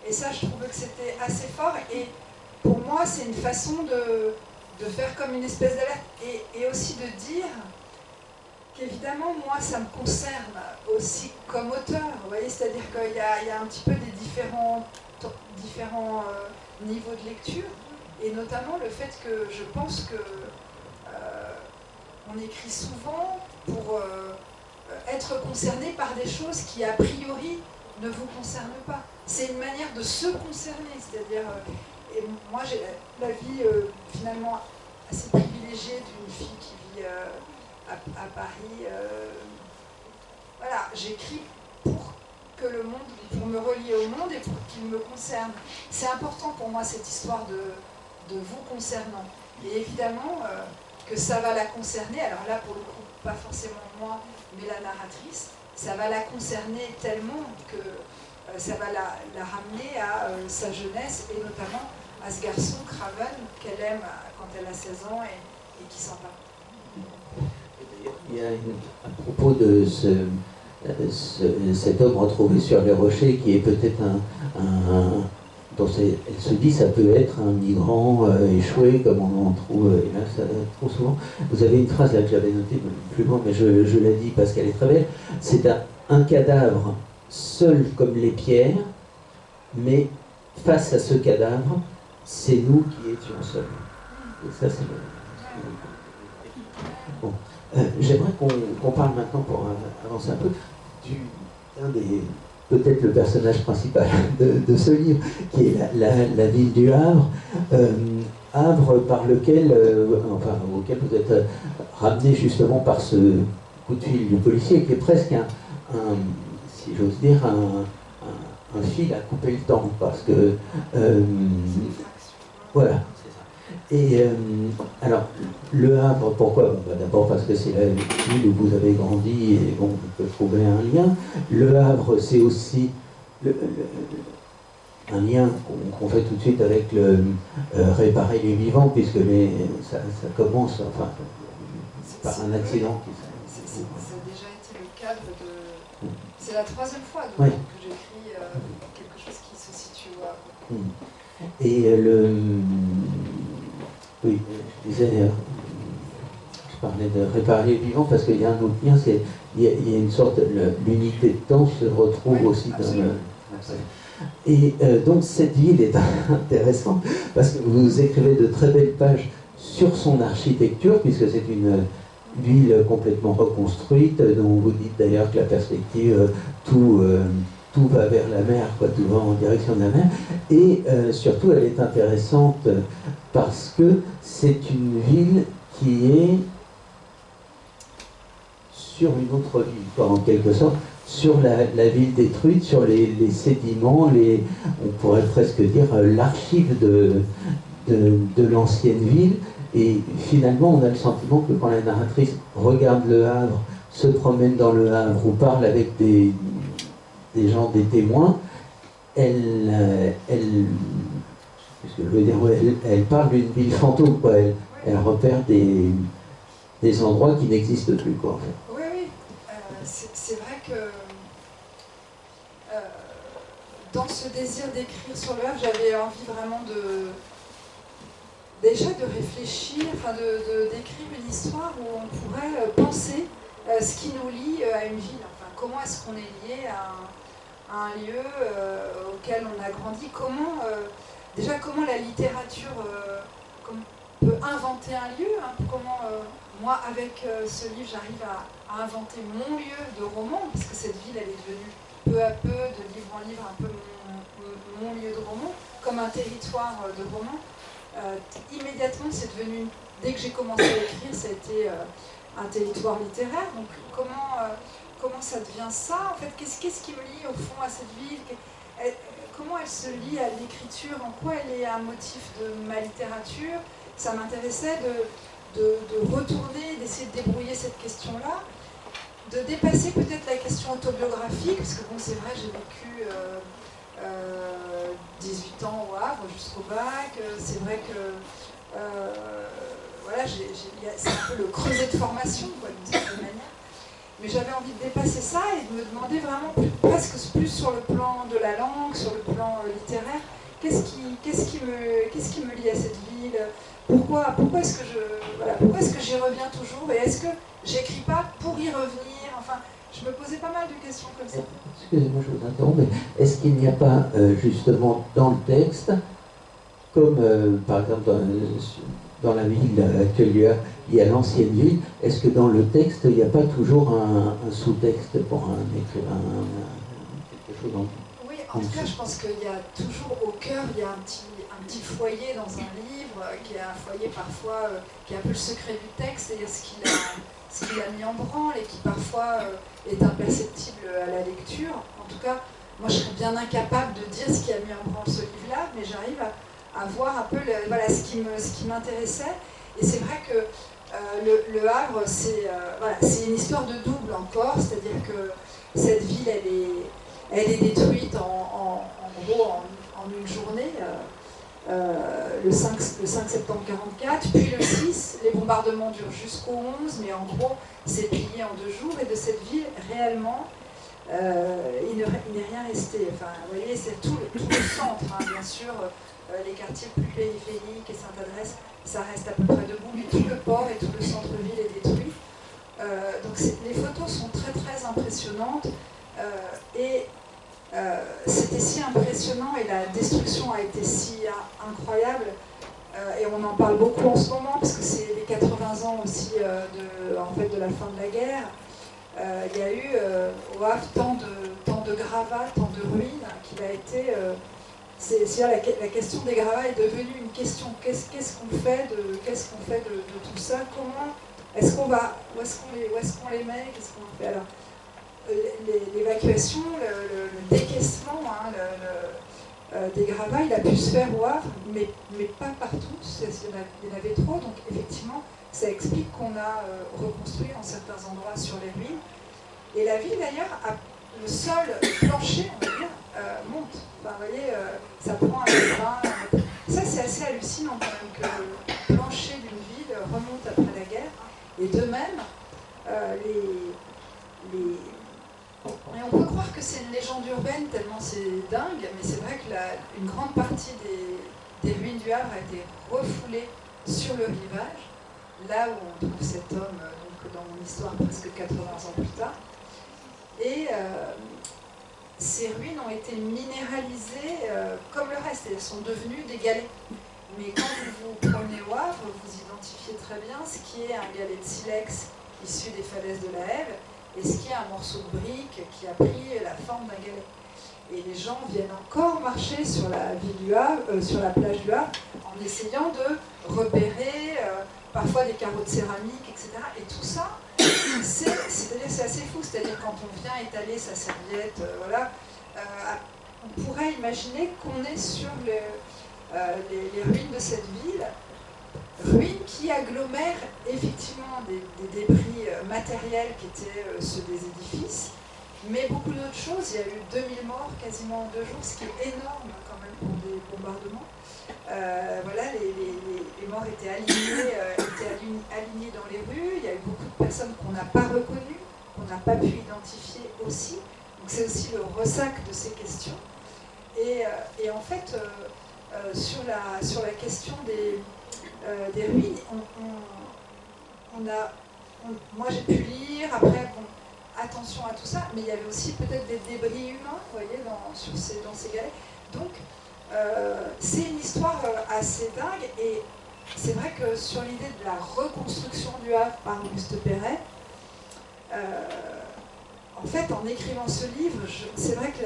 Et ça, je trouvais que c'était assez fort, et pour moi, c'est une façon de faire comme une espèce d'alerte et aussi de dire qu'évidemment, moi, ça me concerne aussi comme auteur. Vous voyez, c'est-à-dire qu'il y a un petit peu des différents niveaux de lecture, et notamment le fait que je pense que on écrit souvent pour être concerné par des choses qui, a priori, ne vous concernent pas. C'est une manière de se concerner, c'est-à-dire... et moi, j'ai la vie, finalement, assez privilégiée d'une fille qui vit à Paris. Voilà, j'écris pour que le monde, pour me relier au monde et pour qu'il me concerne. C'est important pour moi, cette histoire de vous concernant. Et évidemment... que ça va la concerner, alors là pour le coup, pas forcément moi, mais la narratrice, ça va la concerner tellement que ça va la ramener à sa jeunesse et notamment à ce garçon Craven qu'elle aime quand elle a 16 ans et qui s'en va. Il y a à propos de cet homme retrouvé sur les rochers qui est peut-être dont elle se dit ça peut être un migrant échoué comme on en trouve hélas trop souvent. Vous avez une phrase là que j'avais notée plus loin, mais je la dis parce qu'elle est très belle. C'est un cadavre seul comme les pierres, mais face à ce cadavre, c'est nous qui étions seuls. Et ça c'est bon. J'aimerais qu'on parle maintenant, pour avancer un peu, d'un des... peut-être le personnage principal de ce livre, qui est la ville du Havre, Havre par lequel, auquel vous êtes ramené justement par ce coup de fil du policier, qui est presque si j'ose dire, un fil à couper le temps, parce que voilà. Et alors, Le Havre, pourquoi? D'abord parce que c'est la ville où vous avez grandi et bon, on peut trouver un lien. Le Havre, c'est aussi un lien qu'on fait tout de suite avec réparer les vivants, puisque ça commence par un accident. Ça a déjà été le cadre de... C'est la troisième fois oui. que j'écris quelque chose qui se situe au Havre. Et oui, je disais, je parlais de réparer les vivants parce qu'il y a un autre lien, il y a une sorte, l'unité de temps se retrouve aussi dans le... Et donc cette ville est intéressante parce que vous écrivez de très belles pages sur son architecture, puisque c'est une ville complètement reconstruite, dont vous dites d'ailleurs que la perspective, tout va vers la mer, tout va en direction de la mer, et surtout elle est intéressante parce que c'est une ville qui est sur une autre ville, en quelque sorte, sur la ville détruite, sur les sédiments, on pourrait presque dire l'archive de l'ancienne ville, et finalement on a le sentiment que quand la narratrice regarde le Havre, se promène dans le Havre ou parle avec des gens, des témoins, elle parle d'une ville fantôme, quoi. Elle repère des endroits qui n'existent plus, quoi, en fait. Oui, oui. C'est vrai que dans ce désir d'écrire sur le Havre, j'avais envie vraiment déjà de réfléchir, d'écrire une histoire où on pourrait penser ce qui nous lie à une ville. Enfin, comment est-ce qu'on est lié à un lieu auquel on a grandi, comment la littérature peut inventer un lieu, comment moi avec ce livre j'arrive à inventer mon lieu de roman, parce que cette ville elle est devenue peu à peu, de livre en livre, un peu mon lieu de roman, comme un territoire de roman. Immédiatement c'est devenu, dès que j'ai commencé à écrire, ça a été un territoire littéraire, donc comment ça devient ça en fait, qu'est-ce qui me lie au fond à cette ville, comment elle se lie à l'écriture, en quoi elle est un motif de ma littérature. Ça m'intéressait de retourner, d'essayer de débrouiller cette question-là, de dépasser peut-être la question autobiographique, parce que bon, c'est vrai, j'ai vécu 18 ans au Havre jusqu'au bac, c'est vrai que voilà, c'est un peu le creuset de formation, quoi, d'une certaine manière. Mais j'avais envie de dépasser ça et de me demander vraiment presque plus sur le plan de la langue, sur le plan littéraire, qu'est-ce qui me lie à cette ville, pourquoi est-ce que j'y reviens toujours et est-ce que j'écris pas pour y revenir? Enfin, je me posais pas mal de questions comme ça. Excusez-moi, je vous interromps, mais est-ce qu'il n'y a pas justement dans le texte, comme par exemple dans la ville actuelle, il y a l'ancienne ville, est-ce que dans le texte, il n'y a pas toujours un sous-texte pour un écrivain, quelque chose en... Oui, en tout cas, je pense qu'il y a toujours au cœur, il y a un petit foyer dans un livre, qui est un foyer parfois, qui est un peu le secret du texte, et ce qu'il a mis en branle, et qui parfois est imperceptible à la lecture. En tout cas, moi je serais bien incapable de dire ce qui a mis en branle ce livre-là, mais j'arrive à voir un peu ce qui m'intéressait. Et c'est vrai que le Havre, c'est une histoire de double encore, c'est-à-dire que cette ville, elle est détruite en gros en une journée, le 5 septembre 1944, puis le 6, les bombardements durent jusqu'au 11, mais en gros, c'est plié en 2 jours, et de cette ville, réellement, il n'est rien resté. Enfin, vous voyez, c'est tout le centre, hein, bien sûr, les quartiers plus périphériques et Sainte-Adresse, ça reste à peu près debout, mais tout le port et tout le centre-ville est détruit. Donc les photos sont très très impressionnantes, et c'était si impressionnant et la destruction a été si incroyable, et on en parle beaucoup en ce moment parce que c'est les 80 ans aussi de la fin de la guerre. Il y a eu au Havre tant de gravats, tant de ruines qu'il a été... la question des gravats est devenue une question. Qu'est-ce qu'on fait de tout ça? Comment est-ce qu'on va, où est-ce qu'on les met? Qu'est-ce qu'on fait? Alors, l'évacuation, le décaissement des gravats, il a pu se faire au Havre, mais pas partout. Il y en avait trop, donc effectivement, ça explique qu'on a reconstruit en certains endroits sur les ruines. Et la ville d'ailleurs, le sol, le plancher, on va dire, monte. Enfin, vous voyez, ça prend un bain. Ça, c'est assez hallucinant quand même que le plancher d'une ville remonte après la guerre. Et de même, et on peut croire que c'est une légende urbaine tellement c'est dingue, mais c'est vrai que une grande partie des ruines du Havre a été refoulée sur le rivage, là où on trouve cet homme donc dans mon histoire presque 80 ans plus tard. Et ces ruines ont été minéralisées comme le reste, elles sont devenues des galets. Mais quand vous vous promenez au Havre, vous identifiez très bien ce qui est un galet de silex issu des falaises de la Hève, et ce qui est un morceau de brique qui a pris la forme d'un galet. Et les gens viennent encore marcher sur la ville du Havre, sur la plage du Havre, en essayant de repérer parfois des carreaux de céramique, etc. Et tout ça, c'est assez fou. C'est-à-dire quand on vient étaler sa serviette, on pourrait imaginer qu'on est sur les ruines de cette ville, ruines qui agglomèrent effectivement des débris matériels qui étaient ceux des édifices, mais beaucoup d'autres choses. Il y a eu 2000 morts quasiment en 2 jours, ce qui est énorme quand même pour des bombardements. Les morts étaient alignés dans les rues. Il y a eu beaucoup de personnes qu'on n'a pas reconnues, qu'on n'a pas pu identifier aussi. Donc c'est aussi le ressac de ces questions. Et en fait, sur la question des ruines, moi j'ai pu lire, après, attention à tout ça, mais il y avait aussi peut-être des débris humains, vous voyez, dans ces galets. Donc, c'est une histoire assez dingue, et c'est vrai que sur l'idée de la reconstruction du Havre par Auguste Perret, en fait, en écrivant ce livre, c'est vrai que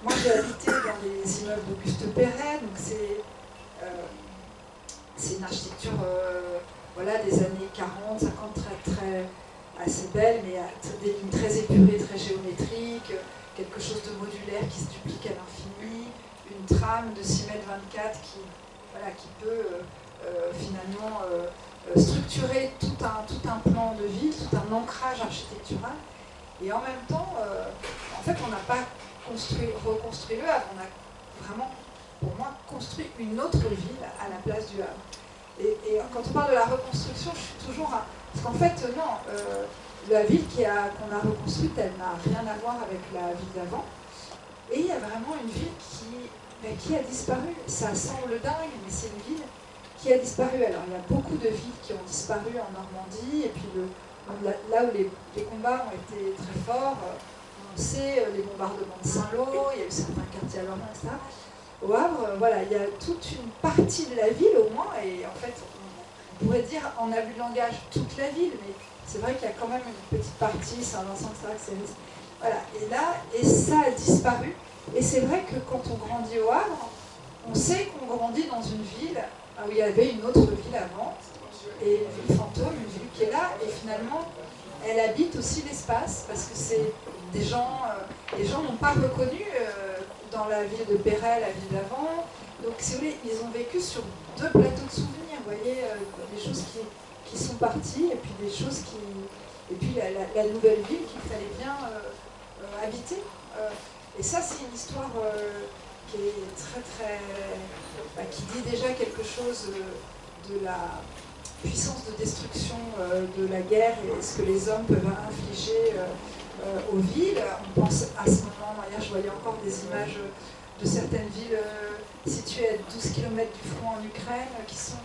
moi j'ai habité dans les immeubles d'Auguste Perret, donc c'est une architecture des années 40, 50, assez belle, mais des lignes très épurées, très géométriques, quelque chose de modulaire qui se duplique à l'infini, une trame de 6,24 m qui peut finalement structurer tout un plan de ville, tout un ancrage architectural. Et en même temps, en fait, on n'a pas reconstruit le Havre, on a vraiment, pour moi, construit une autre ville à la place du Havre. Et quand on parle de la reconstruction, je suis toujours... Parce qu'en fait, non, la ville qu'on a reconstruite, elle n'a rien à voir avec la ville d'avant. Et il y a vraiment une ville qui a disparu. Ça semble dingue, mais c'est une ville qui a disparu. Alors il y a beaucoup de villes qui ont disparu en Normandie, et puis là où les combats ont été très forts, on sait les bombardements de Saint-Lô, il y a eu certains quartiers à Lorient, etc. Au Havre, voilà, il y a toute une partie de la ville au moins, et en fait on pourrait dire en abus de langage toute la ville, mais c'est vrai qu'il y a quand même une petite partie, Saint-Vincent, etc. Voilà, et ça a disparu. Et c'est vrai que quand on grandit au Havre, on sait qu'on grandit dans une ville où il y avait une autre ville avant, et une ville fantôme, une ville qui est là, et finalement, elle habite aussi l'espace, parce que c'est des gens, les gens n'ont pas reconnu dans la ville de Péray, la ville d'avant. Donc, si vous voulez, ils ont vécu sur deux plateaux de souvenirs, vous voyez, des choses qui sont parties, et puis des choses qui... Et puis la nouvelle ville qu'il fallait bien habiter. Et ça, c'est une histoire qui est très, très... qui dit déjà quelque chose de la puissance de destruction de la guerre et ce que les hommes peuvent infliger aux villes. On pense à ce moment, hier je voyais encore des images de certaines villes situées à 12 km du front en Ukraine qui sont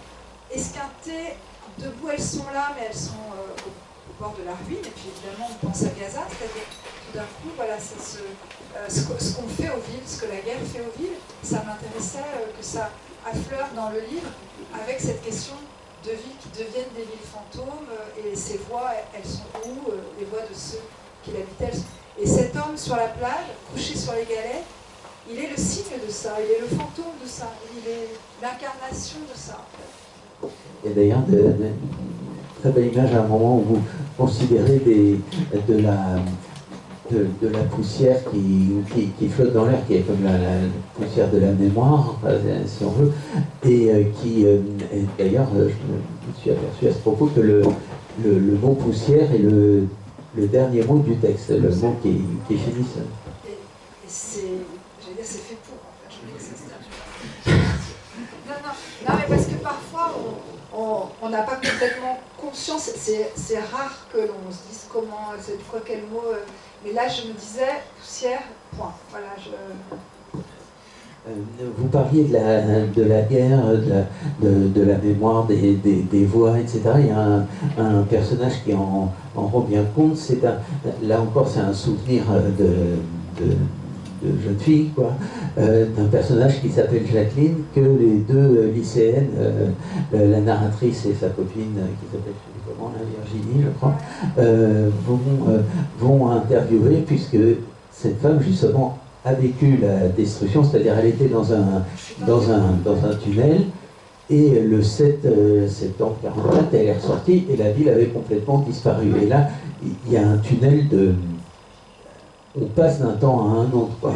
esquintées, debout elles sont là, mais elles sont au bord de la ruine. Et puis évidemment on pense à Gaza, c'est-à-dire tout d'un coup, voilà, ce qu'on fait aux villes, ce que la guerre fait aux villes, ça m'intéressait que ça affleure dans le livre avec cette question de villes qui deviennent des villes fantômes, et ces voix, elles sont où, les voix de ceux qui l'habitaient. Et cet homme sur la plage, couché sur les galets, il est le signe de ça, il est le fantôme de ça, il est l'incarnation de ça. En fait. Il y a d'ailleurs de très belle image à un moment où vous considérez de la poussière qui flotte dans l'air, qui est comme la poussière de la mémoire, si on veut, et d'ailleurs, je me suis aperçu à ce propos que le mot poussière est le dernier mot du texte, le mot qui finit. Et c'est, j'allais dire, c'est fait pour, en fait, je voulais que ça se termine. Non, mais parce que parfois, on n'a pas complètement conscience, c'est rare que l'on se dise comment, c'est quoi, quel mot... Mais là, je me disais, poussière, point. Voilà, vous parliez de la guerre, de la mémoire, des voix, etc. Il y a un personnage qui en rend bien compte. Là encore, c'est un souvenir de jeune fille, quoi, d'un personnage qui s'appelle Jacqueline, que les deux lycéennes, la narratrice et sa copine, qui s'appelle comment, la Virginie, je crois, vont interviewer, puisque cette femme, justement, a vécu la destruction, c'est-à-dire elle était dans un tunnel, et le 7 septembre 1944, elle est ressortie, et la ville avait complètement disparu. Et là, il y a un tunnel on passe d'un temps à un autre, quoi.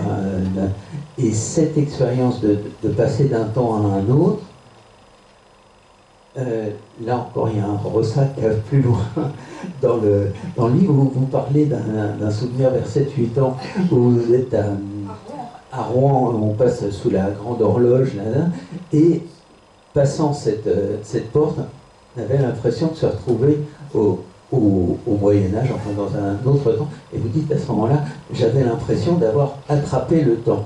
Et cette expérience de passer d'un temps à un autre, là encore, il y a un ressac plus loin dans le livre où vous parlez d'un souvenir vers 7-8 ans, où vous êtes à Rouen, on passe sous la grande horloge, là, et passant cette porte, on avait l'impression de se retrouver au Moyen-Âge, enfin dans un autre temps, et vous dites à ce moment-là, j'avais l'impression d'avoir attrapé le temps.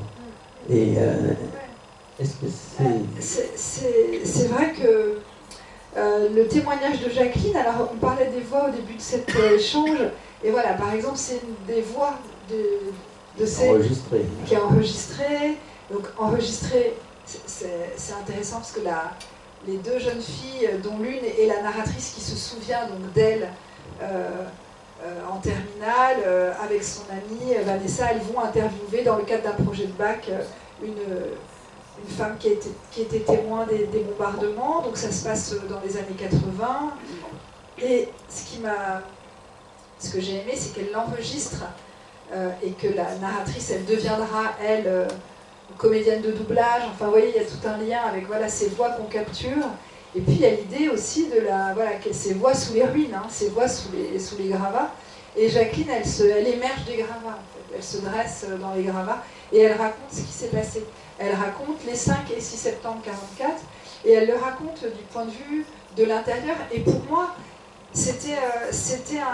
Et est-ce que c'est vrai que le témoignage de Jacqueline, alors on parlait des voix au début de cet échange, et voilà, par exemple, c'est une des voix de ces... enregistré. Qui est enregistrée. Donc enregistrée, c'est intéressant parce que les deux jeunes filles, dont l'une est la narratrice qui se souvient donc d'elle en terminale, avec son amie Vanessa, elles vont interviewer dans le cadre d'un projet de bac une femme qui était témoin des bombardements. Donc ça se passe dans les années 80. Et ce que j'ai aimé, c'est qu'elle l'enregistre et que la narratrice, elle deviendra, elle, comédienne de doublage. Enfin, vous voyez, il y a tout un lien avec voilà, ces voix qu'on capture. Et puis, il y a l'idée aussi de ces voix sous les ruines, hein, ces voix sous les gravats. Et Jacqueline, elle émerge des gravats, en fait. Elle se dresse dans les gravats et elle raconte ce qui s'est passé. Elle raconte les 5 et 6 septembre 1944 et elle le raconte du point de vue de l'intérieur. Et pour moi, c'était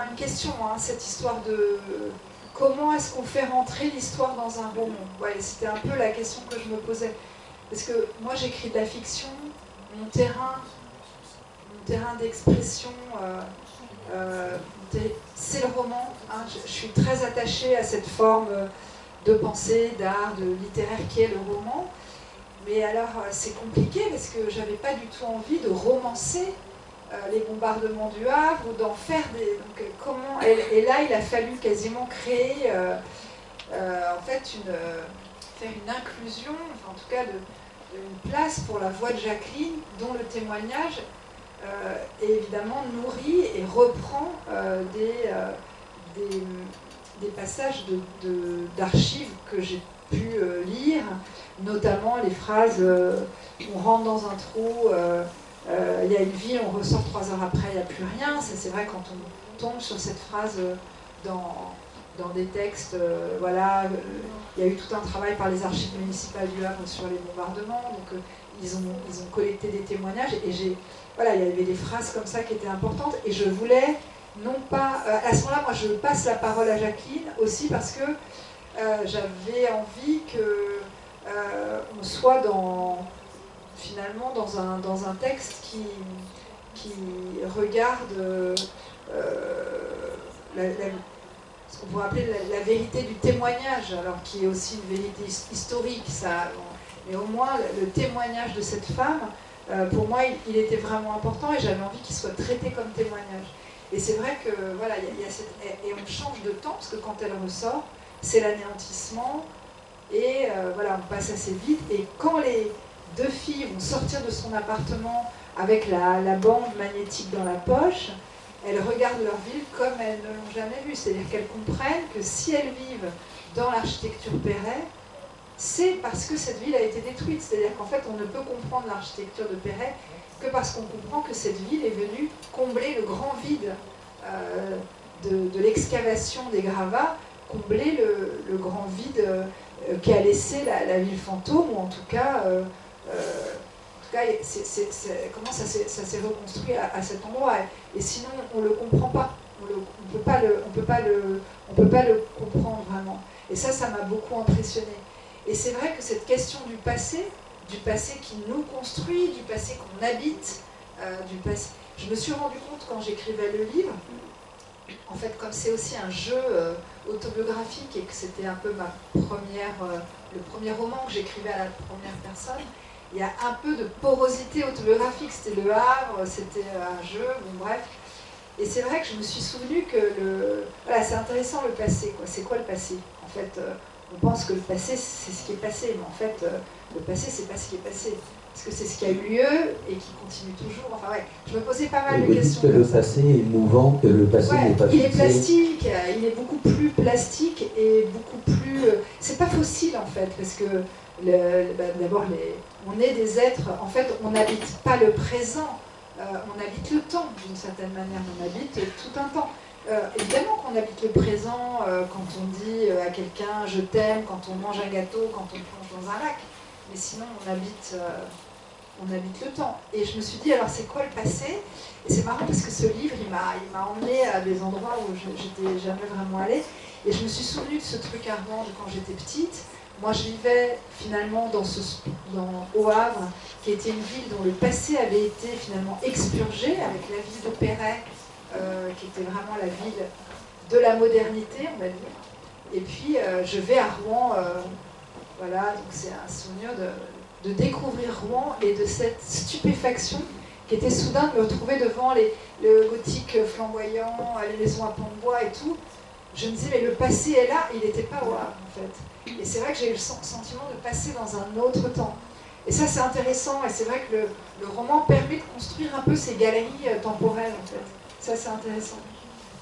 une question, hein, cette histoire de comment est-ce qu'on fait rentrer l'histoire dans un roman. Ouais, c'était un peu la question que je me posais. Parce que moi, j'écris de la fiction, mon terrain d'expression, c'est le roman. Hein. Je suis très attachée à cette forme de pensée, d'art, de littéraire qui est le roman. Mais alors, c'est compliqué parce que j'avais pas du tout envie de romancer les bombardements du Havre ou d'en faire des... Donc, comment... et là, il a fallu quasiment créer, en fait, faire une inclusion, enfin, en tout cas, une place pour la voix de Jacqueline, dont le témoignage est évidemment nourri et reprend des passages d'archives que j'ai pu lire, notamment les phrases on rentre dans un trou, il y a une ville, on ressort 3 heures après, il n'y a plus rien. C'est vrai quand on tombe sur cette phrase dans des textes, voilà, il y a eu tout un travail par les archives municipales du Havre sur les bombardements, donc ils ont collecté des témoignages et voilà, il y avait des phrases comme ça qui étaient importantes et je voulais non pas, à ce moment-là, moi je passe la parole à Jacqueline aussi parce que j'avais envie que on soit finalement dans un texte qui regarde ce qu'on pourrait appeler la vérité du témoignage, alors qui est aussi une vérité historique, ça, mais au moins le témoignage de cette femme, pour moi, il était vraiment important et j'avais envie qu'il soit traité comme témoignage. Et c'est vrai que voilà, et on change de temps parce que quand elle ressort, c'est l'anéantissement et voilà, on passe assez vite. Et quand les 2 filles vont sortir de son appartement avec la bande magnétique dans la poche, elles regardent leur ville comme elles ne l'ont jamais vue. C'est-à-dire qu'elles comprennent que si elles vivent dans l'architecture Perret, c'est parce que cette ville a été détruite. C'est-à-dire qu'en fait, on ne peut comprendre l'architecture de Perret que parce qu'on comprend que cette ville est venue combler le grand vide de l'excavation des gravats, combler le grand vide qu'a laissé la ville fantôme, ou en tout cas, comment ça s'est reconstruit à cet endroit. Et sinon, on ne le comprend pas. On peut pas le comprendre vraiment. Et ça m'a beaucoup impressionné. Et c'est vrai que cette question du passé qui nous construit, du passé qu'on habite, je me suis rendu compte quand j'écrivais le livre, en fait, comme c'est aussi un jeu autobiographique et que c'était un peu le premier roman que j'écrivais à la première personne, il y a un peu de porosité autobiographique. C'était le Havre, c'était un jeu, bon bref. Et c'est vrai que je me suis souvenu que voilà, c'est intéressant le passé, quoi. C'est quoi le passé? En fait, on pense que le passé, c'est ce qui est passé, mais en fait, le passé, c'est pas ce qui est passé. Parce que c'est ce qui a eu lieu et qui continue toujours. Enfin, ouais, je me posais pas mal de questions. Que le passé est mouvant, que le passé n'est pas fixé. Il est plastique, il est beaucoup plus plastique et beaucoup plus... c'est pas fossile, en fait, parce que, d'abord, on est des êtres... En fait, on n'habite pas le présent, on habite le temps, d'une certaine manière. On habite tout un temps. Évidemment qu'on habite le présent quand on dit à quelqu'un « je t'aime », quand on mange un gâteau, quand on plonge dans un lac. Mais sinon, on habite le temps. Et je me suis dit, alors c'est quoi le passé? Et c'est marrant parce que ce livre, il m'a emmené à des endroits où j'étais jamais vraiment allée. Et je me suis souvenue de ce truc Armand de quand j'étais petite. Moi, je vivais finalement au Havre, qui était une ville dont le passé avait été finalement expurgé avec la ville de Perret, qui était vraiment la ville de la modernité, on va dire. Et puis, je vais à Rouen, voilà, donc c'est un souvenir de découvrir Rouen et de cette stupéfaction qui était soudain de me retrouver devant le gothique flamboyant, les maisons à pans de bois et tout. Je me disais, mais le passé est là, il n'était pas au Havre, en fait. Et c'est vrai que j'ai eu le sentiment de passer dans un autre temps. Et ça, c'est intéressant, et c'est vrai que le roman permet de construire un peu ces galeries temporelles, en fait. Ça, c'est intéressant.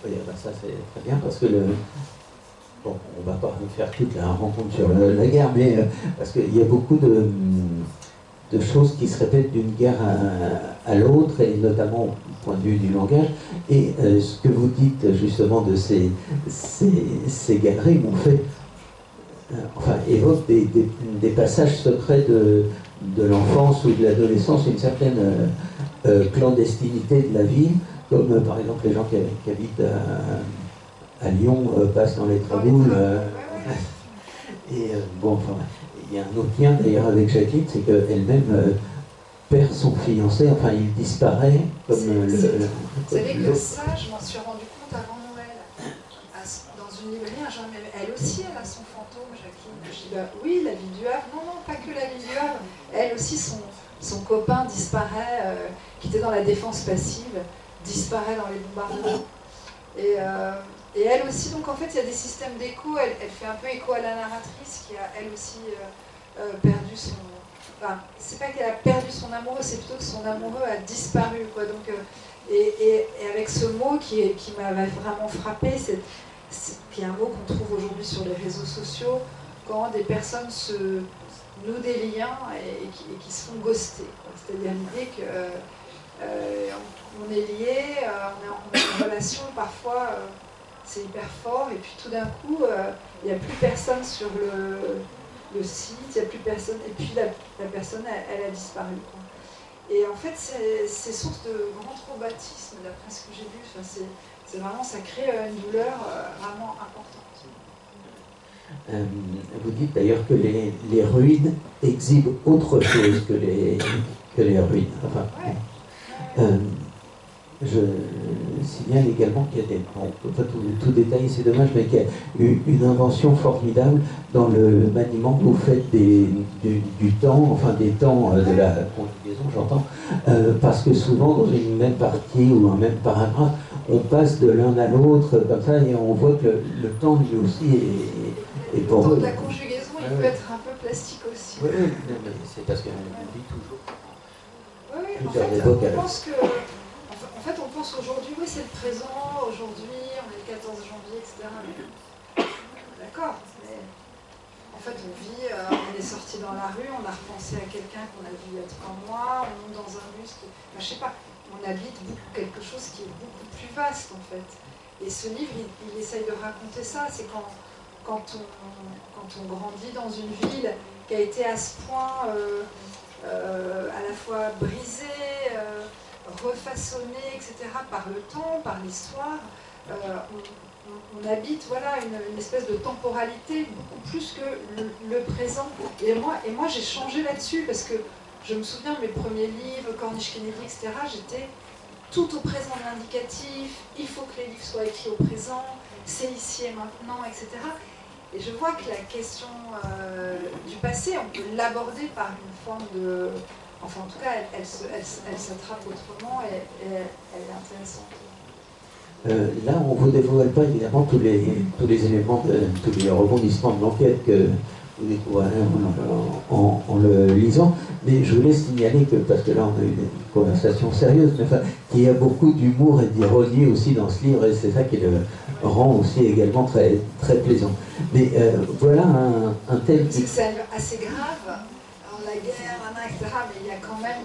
Oui, bah ça, c'est très bien, parce que bon, on ne va pas faire toute la rencontre sur la guerre, mais parce qu'il y a beaucoup de choses qui se répètent d'une guerre à l'autre, et notamment au point de vue du langage. Et ce que vous dites justement de ces galeries m'ont fait, évoque des passages secrets de l'enfance ou de l'adolescence, une certaine clandestinité de la vie, comme par exemple les gens qui habitent à Lyon passent dans les traboules. Et bon, enfin, il y a un autre lien d'ailleurs avec Jacqueline, c'est qu'elle-même perd son fiancé, enfin il disparaît comme Vous savez que ça, je m'en suis rendu compte avant Noël. Dans une librairie, un jour, elle aussi, elle a son fantôme, Jacqueline. Je dis, bah oui, la ville du Havre. Non, non, pas que la ville du Havre. Elle aussi, son copain disparaît, qui était dans la défense passive, disparaît dans les bombardements. Et elle aussi, donc en fait, il y a des systèmes d'écho. Elle fait un peu écho à la narratrice qui a, elle aussi, perdu son... Enfin, c'est pas qu'elle a perdu son amoureux, c'est plutôt que son amoureux a disparu, quoi. Donc, et avec ce mot qui m'avait vraiment frappé, qui est un mot qu'on trouve aujourd'hui sur les réseaux sociaux, quand des personnes se nouent des liens et qui se font ghoster. C'est-à-dire l'idée qu'on est lié, on est en relation, parfois c'est hyper fort, et puis tout d'un coup, il n'y a plus personne sur le site, il n'y a plus personne, et puis la personne, elle a disparu, quoi. Et en fait, c'est source de grands traumatismes, d'après ce que j'ai vu. Enfin, c'est vraiment, ça crée une douleur vraiment importante. Vous dites d'ailleurs que les ruines exhibent autre chose que les ruines. Enfin, Ouais. je signale également qu'il y a des... Bon, on ne peut pas tout détailler, c'est dommage, mais qu'il y a eu une invention formidable dans le maniement que vous faites du temps, enfin des temps de la conjugaison, j'entends, parce que souvent, dans une même partie ou un même paragraphe, on passe de l'un à l'autre, comme ça, et on voit que le temps, lui aussi, est pour eux. Donc la conjugaison, il peut être un peu plastique aussi. Oui, oui, mais c'est parce qu'on vit toujours. Oui, en Plusieurs fait, époques on alors. pense que... En fait, on pense aujourd'hui, oui, c'est le présent, aujourd'hui, on est le 14 janvier, etc. Mais... D'accord, mais en fait, on vit, on est sorti dans la rue, on a repensé à quelqu'un qu'on a vu il y a 3 mois, on monte dans un bus, enfin, je sais pas, on habite quelque chose qui est beaucoup plus vaste, en fait. Et ce livre, il essaye de raconter ça, c'est quand on grandit dans une ville qui a été à ce point à la fois brisée, refaçonnée, etc., par le temps, par l'histoire, on habite voilà, une espèce de temporalité beaucoup plus que le présent. Et moi j'ai changé là-dessus, parce que je me souviens de mes premiers livres, Cornish Kennedy, etc., j'étais tout au présent de l'indicatif, il faut que les livres soient écrits au présent, c'est ici et maintenant, etc. Et je vois que la question du passé, on peut l'aborder par une forme de... Enfin, en tout cas, elle s'attrape autrement et elle est intéressante. Là, on ne vous dévoile pas évidemment tous les éléments, tous les rebondissements de l'enquête que vous découvrez en le lisant, mais je voulais signaler que, parce que là on a eu une conversation sérieuse, mais enfin, qu'il y a beaucoup d'humour et d'ironie aussi dans ce livre, et c'est ça qui le rend aussi également très, très plaisant. Mais voilà un tel... C'est assez grave. La guerre, etc. Mais il y a quand même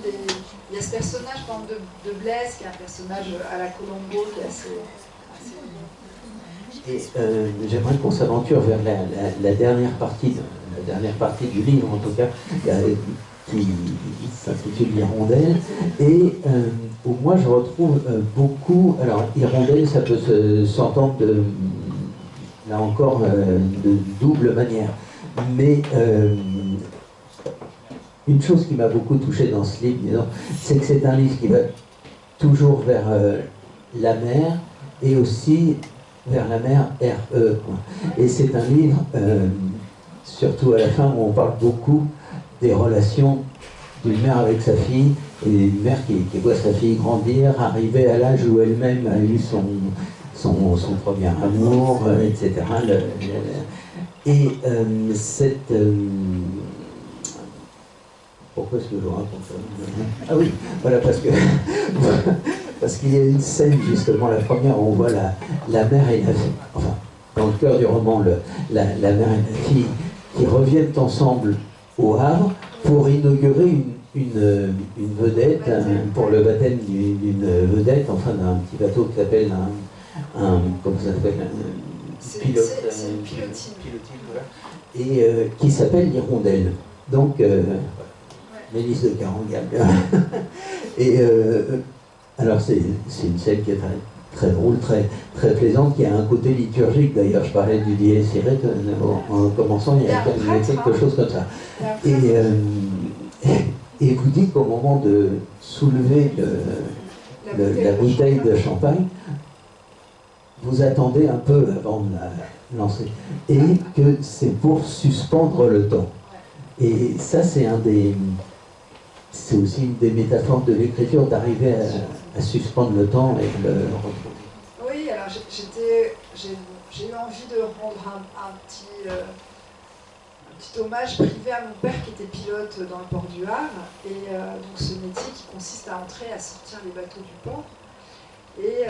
il y a ce personnage, par exemple, de Blaise, qui est un personnage à la Colombo, qui est assez... Et j'aimerais qu'on s'aventure vers la dernière partie du livre, en tout cas, qui s'intitule Hirondelle. Et où moi je retrouve beaucoup... Alors, Hirondelle, ça peut s'entendre là encore de double manière. Mais... une chose qui m'a beaucoup touché dans ce livre, disons, c'est que c'est un livre qui va toujours vers la mer et aussi vers la mer RE. Et c'est un livre, surtout à la fin, où on parle beaucoup des relations d'une mère avec sa fille et d'une mère qui voit sa fille grandir, arriver à l'âge où elle-même a eu son premier amour, etc. Et cette... Pourquoi est-ce que je raconte ça? Ah oui, voilà, parce qu'il y a une scène, justement, la première, où on voit la mère et la fille, enfin, dans le cœur du roman, la mère et la fille qui reviennent ensemble au Havre pour inaugurer une vedette, pour le baptême d'une vedette, enfin d'un petit bateau qui s'appelle comment ça s'appelle, c'est une pilotine. Voilà, et qui s'appelle l'Hirondelle. Donc, Mélisse de Carangal. Et alors c'est une scène qui est très, très drôle, très, très plaisante, qui a un côté liturgique. D'ailleurs, je parlais du Dies Irae en commençant, il y a quelque chose comme ça. Et vous dites qu'au moment de soulever la bouteille de champagne, vous attendez un peu avant de la lancer. Et que c'est pour suspendre le temps. Et ça, c'est aussi une des métaphores de l'écriture, d'arriver à suspendre le temps et de le retrouver. Oui, alors j'ai eu envie de rendre un petit hommage privé à mon père qui était pilote dans le port du Havre. Et donc ce métier qui consiste à entrer, à sortir les bateaux du port. Et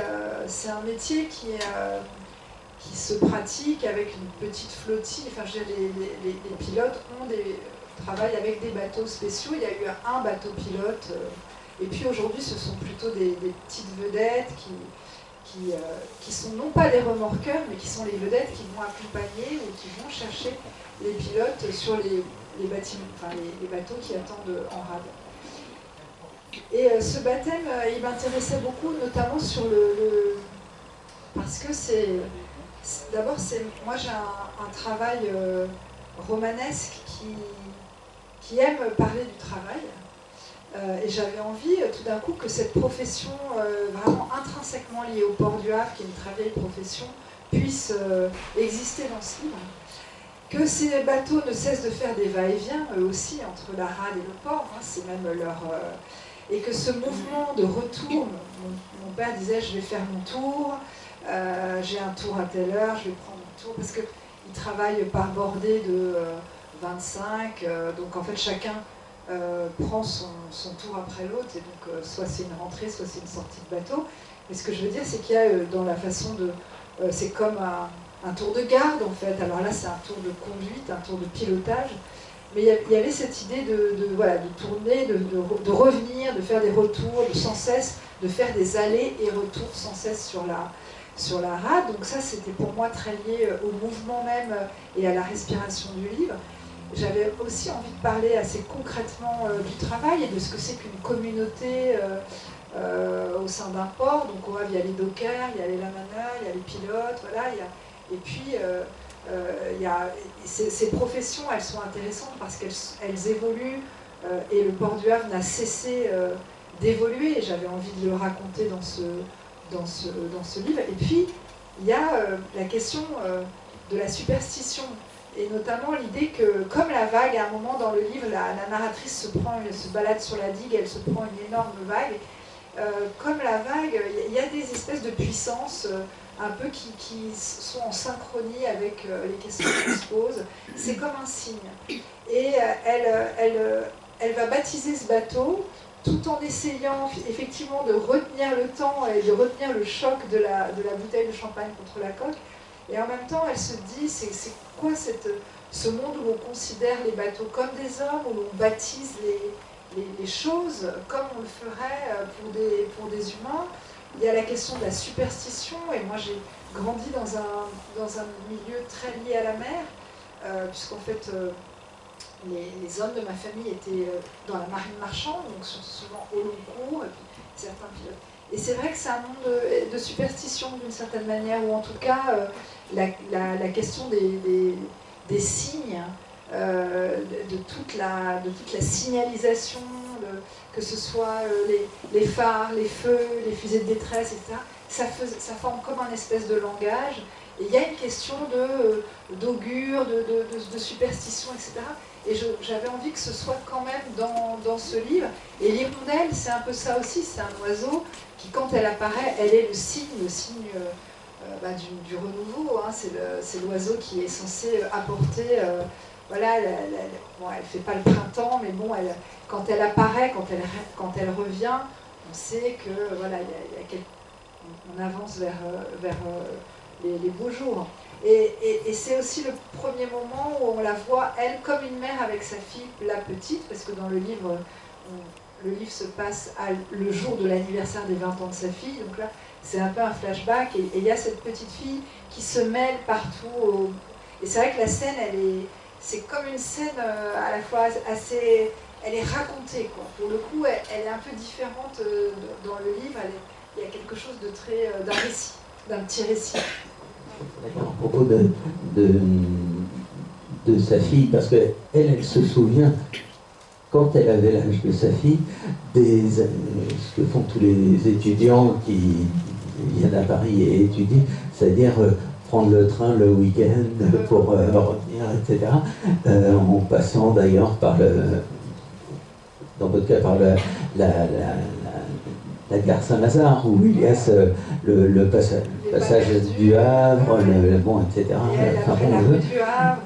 c'est un métier qui se pratique avec une petite flottille. Enfin, je veux dire, les pilotes travaillent avec des bateaux spéciaux. Il y a eu un bateau pilote. Et puis aujourd'hui, ce sont plutôt des petites vedettes qui sont non pas des remorqueurs, mais qui sont les vedettes qui vont accompagner ou qui vont chercher les pilotes sur les bâtiments, enfin les bateaux qui attendent en rade. Et ce baptême, il m'intéressait beaucoup, notamment sur parce que d'abord, moi j'ai un travail romanesque qui aime parler du travail. Et j'avais envie tout d'un coup que cette profession vraiment intrinsèquement liée au port du Havre, qui est une très vieille profession, puisse exister dans ce livre. Que ces bateaux ne cessent de faire des va-et-vient, eux aussi, entre la rade et le port, hein, c'est même leur... et que ce mouvement de retour, mon père disait je vais faire mon tour, j'ai un tour à telle heure, je vais prendre mon tour, parce qu'il travaille par bordée de 25, donc en fait chacun prend son tour après l'autre, et donc soit c'est une rentrée, soit c'est une sortie de bateau. Mais ce que je veux dire, c'est qu'il y a dans la façon de... c'est comme un tour de garde en fait, alors là c'est un tour de conduite, un tour de pilotage, mais il y avait cette idée de tourner, de revenir, de faire des retours, de sans cesse, de faire des allers et retours sans cesse sur la rade. Donc ça c'était pour moi très lié au mouvement même et à la respiration du livre. J'avais aussi envie de parler assez concrètement du travail et de ce que c'est qu'une communauté au sein d'un port. Donc on voit, il y a les dockers, il y a les lamaneurs, il y a les pilotes, voilà, et puis ces professions, elles sont intéressantes parce qu'elles évoluent et le port du Havre n'a cessé d'évoluer, et j'avais envie de le raconter dans ce livre. Et puis il y a la question de la superstition, et notamment l'idée que, comme la vague, à un moment dans le livre, la narratrice se balade sur la digue, elle se prend une énorme vague. Comme la vague, il y a des espèces de puissances un peu qui sont en synchronie avec les questions qu'on se pose. C'est comme un signe. Et elle va baptiser ce bateau tout en essayant effectivement de retenir le temps et de retenir le choc de la bouteille de champagne contre la coque. Et en même temps, elle se dit, c'est quoi ce monde où on considère les bateaux comme des hommes, où l'on baptise les choses comme on le ferait pour des humains. Il y a la question de la superstition, et moi j'ai grandi dans un milieu très lié à la mer, puisqu'en fait les hommes de ma famille étaient dans la marine marchande, donc souvent au long cours, et puis certains pilotes. Et c'est vrai que c'est un monde de superstition d'une certaine manière, ou en tout cas la question des signes, de toute la signalisation, que ce soit les phares, les feux, les fusées de détresse, etc. Ça forme comme un espèce de langage. Et il y a une question d'augure, de superstition, etc. Et j'avais envie que ce soit quand même dans ce livre. Et l'hirondelle, c'est un peu ça aussi, c'est un oiseau qui, quand elle apparaît, elle est le signe du renouveau. Hein. C'est l'oiseau qui est censé apporter... voilà, bon, elle ne fait pas le printemps, mais bon, quand elle apparaît, quand elle revient, on sait que voilà, on avance vers les beaux jours. Et c'est aussi le premier moment où on la voit, elle, comme une mère avec sa fille, la petite, parce que dans le livre se passe le jour de l'anniversaire des 20 ans de sa fille, donc là, c'est un peu un flashback, et il y a cette petite fille qui se mêle partout. Et c'est vrai que la scène, c'est comme une scène à la fois assez... Elle est racontée, quoi. Pour le coup, elle est un peu différente dans le livre. Il y a quelque chose de très... d'un récit, d'un petit récit. À propos de sa fille, parce qu'elle se souvient quand elle avait l'âge de sa fille, ce que font tous les étudiants qui viennent à Paris et étudient, c'est-à-dire prendre le train le week-end pour revenir, etc. En passant d'ailleurs par dans votre cas, par la gare Saint-Lazare, où il y a le passage du Havre, bon, etc. Enfin, bon, la rue du Havre.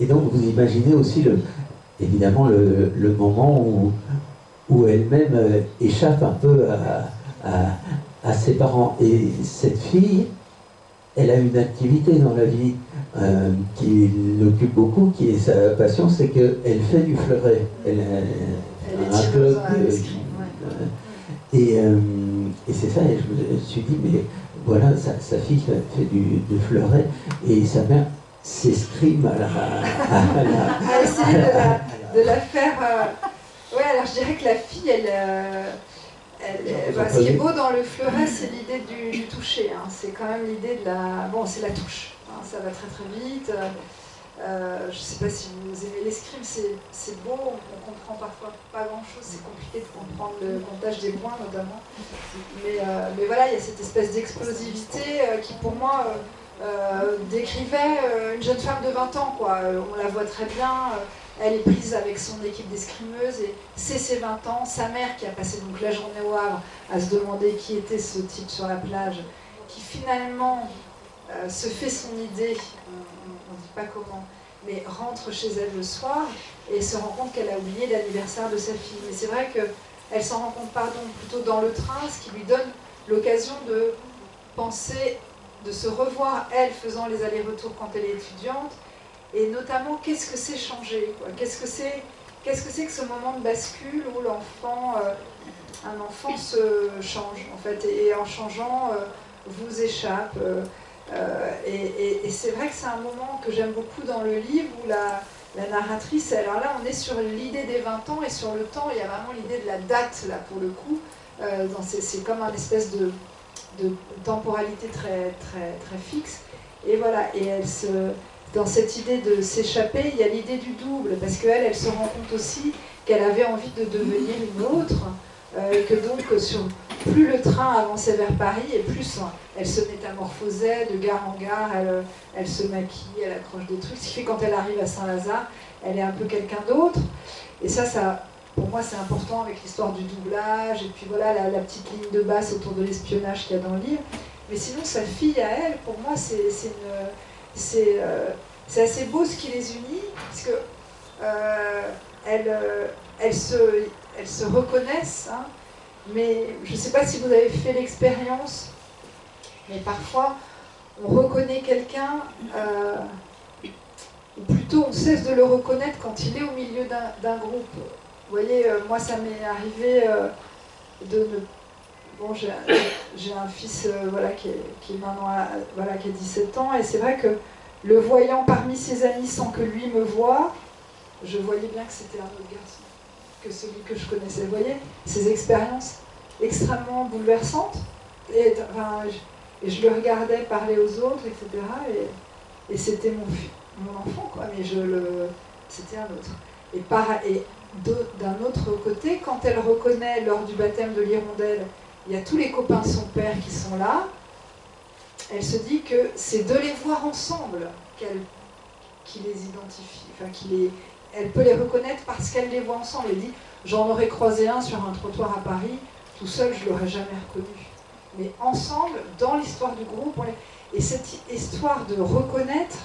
Et donc vous imaginez aussi évidemment le moment où elle-même échappe un peu à ses parents. Et cette fille, elle a une activité dans la vie qui l'occupe beaucoup, qui est sa passion, c'est qu'elle fait du fleuret. Elle a un club et c'est ça, et je me suis dit, mais voilà, sa fille fait du fleuret, et sa mère s'escrime à essayer de la faire... Ouais, alors je dirais que la fille, ce qui est beau dans le fleuret, c'est l'idée du toucher. Hein. C'est quand même l'idée de la... Bon, c'est la touche. Hein. Ça va très très vite. Je ne sais pas si vous aimez l'escrime, c'est beau. On comprend parfois pas grand-chose. C'est compliqué de comprendre le comptage des points, notamment. Mais voilà, il y a cette espèce d'explosivité qui, pour moi, décrivait une jeune femme de 20 ans. Quoi. On la voit très bien. Elle est prise avec son équipe d'escrimeuses et c'est ses 20 ans. Sa mère, qui a passé donc la journée au Havre à se demander qui était ce type sur la plage, qui finalement se fait son idée, on ne dit pas comment, mais rentre chez elle le soir et se rend compte qu'elle a oublié l'anniversaire de sa fille. Mais c'est vrai qu'elle s'en rend compte, plutôt dans le train, ce qui lui donne l'occasion de penser, de se revoir, elle, faisant les allers-retours quand elle est étudiante. Et notamment, qu'est-ce que c'est changer, quoi. Qu'est-ce que c'est que ce moment de bascule où un enfant se change, en fait, et en changeant, vous échappe. Et c'est vrai que c'est un moment que j'aime beaucoup dans le livre où la narratrice, alors là, on est sur l'idée des 20 ans, et sur le temps, il y a vraiment l'idée de la date, là, pour le coup. C'est comme un espèce de temporalité très, très, très fixe. Et voilà, et dans cette idée de s'échapper, il y a l'idée du double, parce qu'elle, elle se rend compte aussi qu'elle avait envie de devenir une autre, et que donc, plus le train avançait vers Paris, et plus elle se métamorphosait de gare en gare, elle se maquille, elle accroche des trucs, ce qui fait que quand elle arrive à Saint-Lazare, elle est un peu quelqu'un d'autre. Et ça, pour moi, c'est important avec l'histoire du doublage, et puis voilà, la petite ligne de basse autour de l'espionnage qu'il y a dans le livre. Mais sinon, sa fille à elle, pour moi, c'est assez beau ce qui les unit, parce que elles se reconnaissent, hein, mais je ne sais pas si vous avez fait l'expérience, mais parfois on reconnaît quelqu'un, ou plutôt on cesse de le reconnaître quand il est au milieu d'un groupe. Vous voyez, moi ça m'est arrivé Bon, j'ai un fils qui est maintenant qui a 17 ans, et c'est vrai que le voyant parmi ses amis sans que lui me voie, je voyais bien que c'était un autre garçon que celui que je connaissais. Vous voyez, ces expériences extrêmement bouleversantes, et je le regardais parler aux autres, etc. Et c'était mon enfant, quoi, mais c'était un autre. Et d'un autre côté, quand elle reconnaît lors du baptême de l'hirondelle, il y a tous les copains de son père qui sont là, elle se dit que c'est de les voir ensemble qui les identifie, enfin elle peut les reconnaître parce qu'elle les voit ensemble. Elle dit, j'en aurais croisé un sur un trottoir à Paris, tout seul je ne l'aurais jamais reconnu. Mais ensemble, dans l'histoire du groupe, et cette histoire de reconnaître,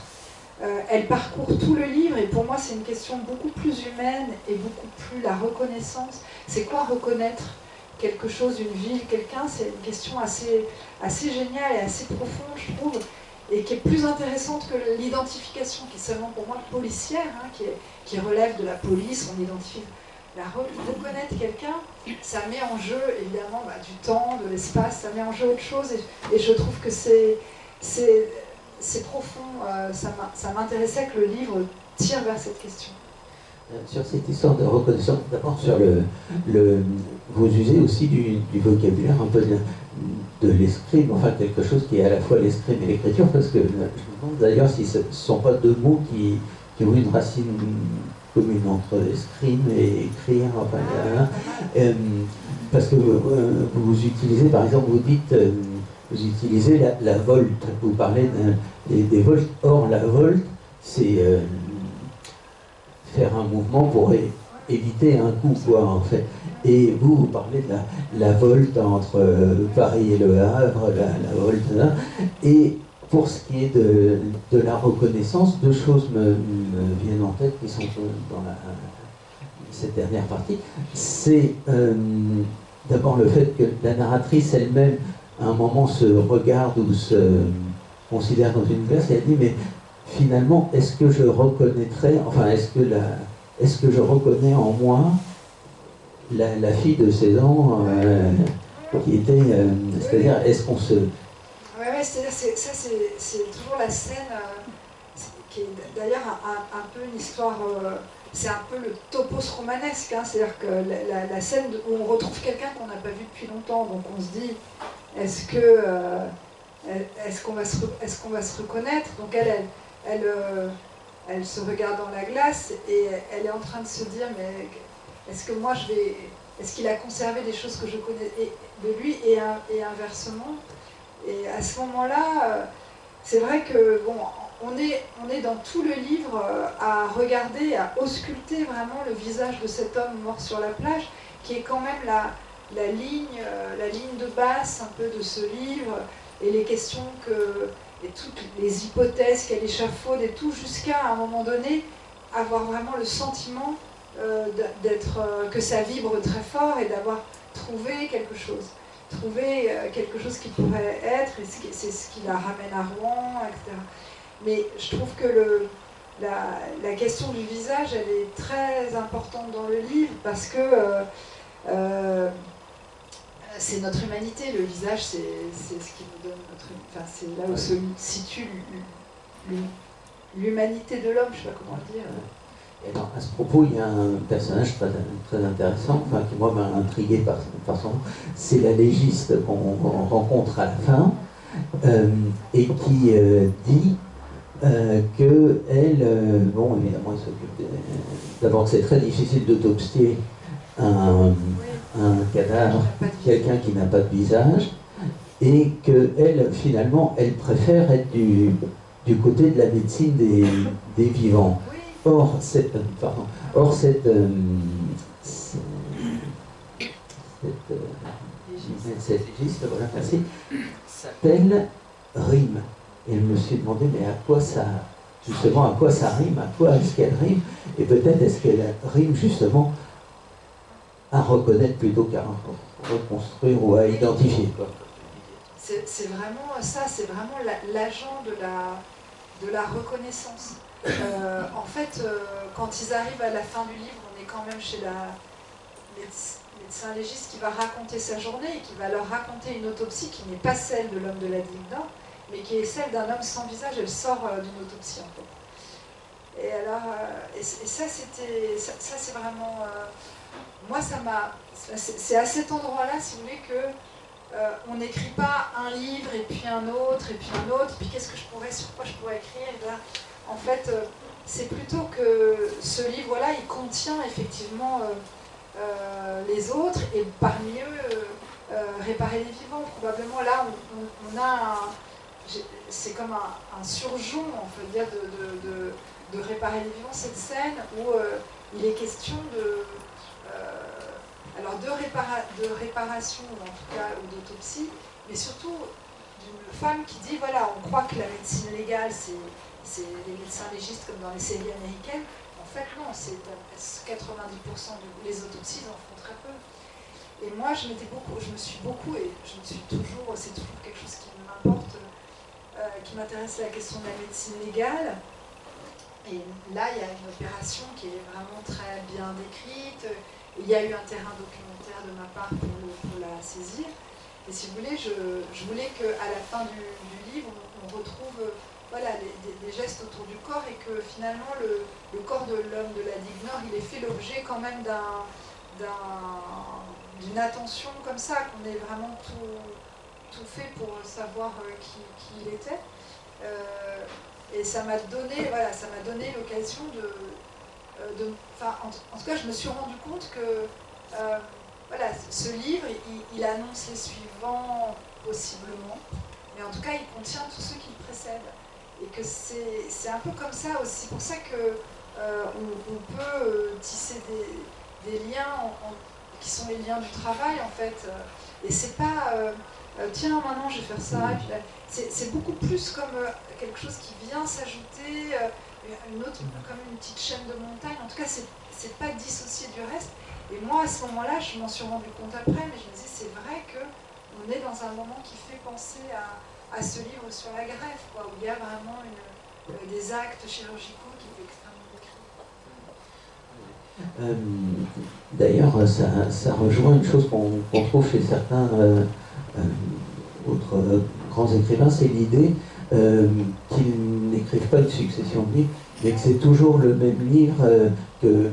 elle parcourt tout le livre, et pour moi c'est une question beaucoup plus humaine et beaucoup plus la reconnaissance. C'est quoi reconnaître quelque chose, une ville, quelqu'un? C'est une question assez géniale et assez profonde, je trouve, et qui est plus intéressante que l'identification, qui est seulement pour moi policière, hein, qui relève de la police, on identifie. Reconnaître quelqu'un, ça met en jeu évidemment du temps, de l'espace, ça met en jeu autre chose, et je trouve que c'est profond, ça m'intéressait que le livre tire vers cette question. Sur cette histoire de reconnaissance, d'abord sur vous usez aussi du vocabulaire un peu de l'escrime, enfin quelque chose qui est à la fois l'escrime et l'écriture, parce que je me demande d'ailleurs si ce ne sont pas deux mots qui ont une racine commune entre escrime et écrire, enfin, parce que vous utilisez, par exemple, vous dites, vous utilisez la volte, vous parlez des voltes. Or, la volte, c'est faire un mouvement pour éviter un coup, quoi, en fait. Et vous parlez de la volte entre Paris et Le Havre, la volte, là. Et pour ce qui est de la reconnaissance, deux choses me viennent en tête qui sont dans cette dernière partie. C'est d'abord le fait que la narratrice elle-même, à un moment, se regarde ou se considère dans une glace et elle dit, mais finalement, est-ce que je reconnaîtrais, enfin, est-ce que je reconnais en moi la fille de 16 ans qui était, c'est-à-dire, est-ce qu'on se... Ouais, c'est-à-dire, c'est toujours la scène qui est d'ailleurs un peu une histoire, c'est un peu le topos romanesque, hein, c'est-à-dire que la scène où on retrouve quelqu'un qu'on n'a pas vu depuis longtemps, donc on se dit, est-ce qu'on va se reconnaître? Donc elle se regarde dans la glace et elle est en train de se dire, mais est-ce que moi est-ce qu'il a conservé des choses que je connais de lui et inversement? Et à ce moment-là, c'est vrai que bon, on est dans tout le livre à regarder, à ausculter vraiment le visage de cet homme mort sur la plage, qui est quand même la ligne de base un peu de ce livre, et les questions et toutes les hypothèses qu'elle échafaude et tout, jusqu'à un moment donné avoir vraiment le sentiment que ça vibre très fort et d'avoir trouvé quelque chose. Trouver quelque chose qui pourrait être, et c'est ce qui la ramène à Rouen, etc. Mais je trouve que la question du visage, elle est très importante dans le livre, parce que c'est notre humanité. Le visage, c'est ce qui nous donne enfin, c'est là où se situe l'humanité de l'homme, je ne sais pas comment le dire. Et alors, à ce propos, il y a un personnage très intéressant, enfin, qui moi m'a intrigué par son nom, c'est la légiste qu'on rencontre à la fin, et qui dit qu'elle, bon, évidemment, elle s'occupe d'abord que c'est très difficile d'autopsier un cadavre, quelqu'un qui n'a pas de visage, et qu'elle, finalement, elle préfère être du côté de la médecine des vivants. Or, cette légiste, voilà, merci, s'appelle Rime. Et je me suis demandé, mais à quoi ça rime, à quoi est-ce qu'elle rime, et peut-être est-ce qu'elle rime justement à reconnaître plutôt qu'à reconstruire ou à identifier, quoi. C'est vraiment ça, c'est vraiment l'agent de la reconnaissance. En fait, quand ils arrivent à la fin du livre, on est quand même chez la médecin légiste qui va raconter sa journée et qui va leur raconter une autopsie qui n'est pas celle de l'homme de la Digue d'Or, mais qui est celle d'un homme sans visage. Elle sort d'une autopsie, en fait. Et alors, ça c'est vraiment... moi, ça m'a... C'est à cet endroit-là, si vous voulez, que on n'écrit pas un livre, et puis un autre, et puis un autre, et puis sur quoi je pourrais écrire, et bien, en fait, c'est plutôt que ce livre-là, il contient effectivement les autres, et parmi eux, réparer les vivants. Probablement, là, on a c'est comme un surjon, on peut dire, de réparer les vivants, cette scène où il est question alors de réparation, ou en tout cas, ou d'autopsie, mais surtout d'une femme qui dit, voilà, on croit que la médecine légale, c'est les médecins légistes comme dans les séries américaines. En fait, non, c'est 90% les autopsies en font très peu. Et moi, je me suis beaucoup, et je me suis toujours, c'est toujours quelque chose qui m'importe, qui m'intéresse, la question de la médecine légale. Et là, il y a une opération qui est vraiment très bien décrite. Il y a eu un terrain documentaire de ma part pour la saisir. Et si vous voulez, je voulais qu'à la fin du livre, on retrouve voilà, des gestes autour du corps, et que finalement, le corps de l'homme de la Digue Nord, il ait fait l'objet quand même d'une attention comme ça, qu'on ait vraiment tout fait pour savoir qui il était. Et Et ça m'a donné, voilà, ça m'a donné l'occasion en tout cas, je me suis rendu compte que voilà, ce livre, il annonce les suivants possiblement, mais en tout cas, il contient tous ceux qui le précèdent. Et que c'est un peu comme ça aussi. C'est pour ça que on peut tisser des liens qui sont les liens du travail en fait. Et c'est pas tiens maintenant je vais faire ça. Et puis c'est beaucoup plus comme quelque chose qui vient s'ajouter, comme une petite chaîne de montagne. En tout cas, c'est pas dissocié du reste. Et moi à ce moment-là, je m'en suis rendu compte après, mais je me disais c'est vrai qu'on est dans un moment qui fait penser à ce livre sur la greffe, quoi, où il y a vraiment des actes chirurgicaux qui étaient extrêmement décrits. D'ailleurs, ça rejoint une chose qu'on trouve chez certains autres grands écrivains, c'est l'idée qu'ils n'écrivent pas une succession de livres, mais que c'est toujours le même livre, que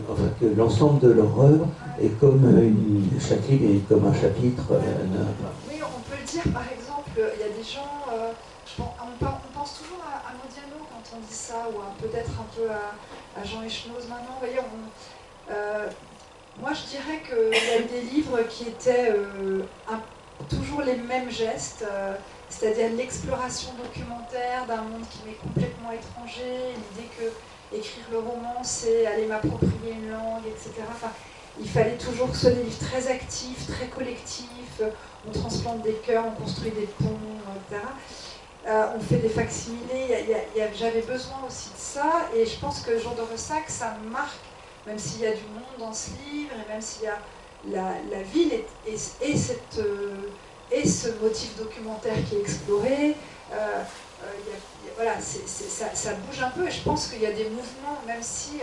l'ensemble de leur œuvre est comme chaque livre est comme un chapitre. Oui, on peut le dire, par exemple, il y a des gens, on pense toujours à Modiano quand on dit ça, ou peut-être un peu à Jean Echenoz maintenant. Vous voyez, moi je dirais qu'il y a des livres qui étaient toujours les mêmes gestes, c'est-à-dire l'exploration documentaire d'un monde qui m'est complètement étranger, l'idée que écrire le roman, c'est aller m'approprier une langue, etc. Enfin, il fallait toujours que ce soit des livres très actifs, très collectifs, on transplante des cœurs, on construit des ponts, etc. On fait des facsimilés, j'avais besoin aussi de ça, et je pense que Jean de Ressac, ça me marque, même s'il y a du monde dans ce livre, et même s'il y a la ville et ce motif documentaire qui est exploré, voilà, ça bouge un peu, et je pense qu'il y a des mouvements, même si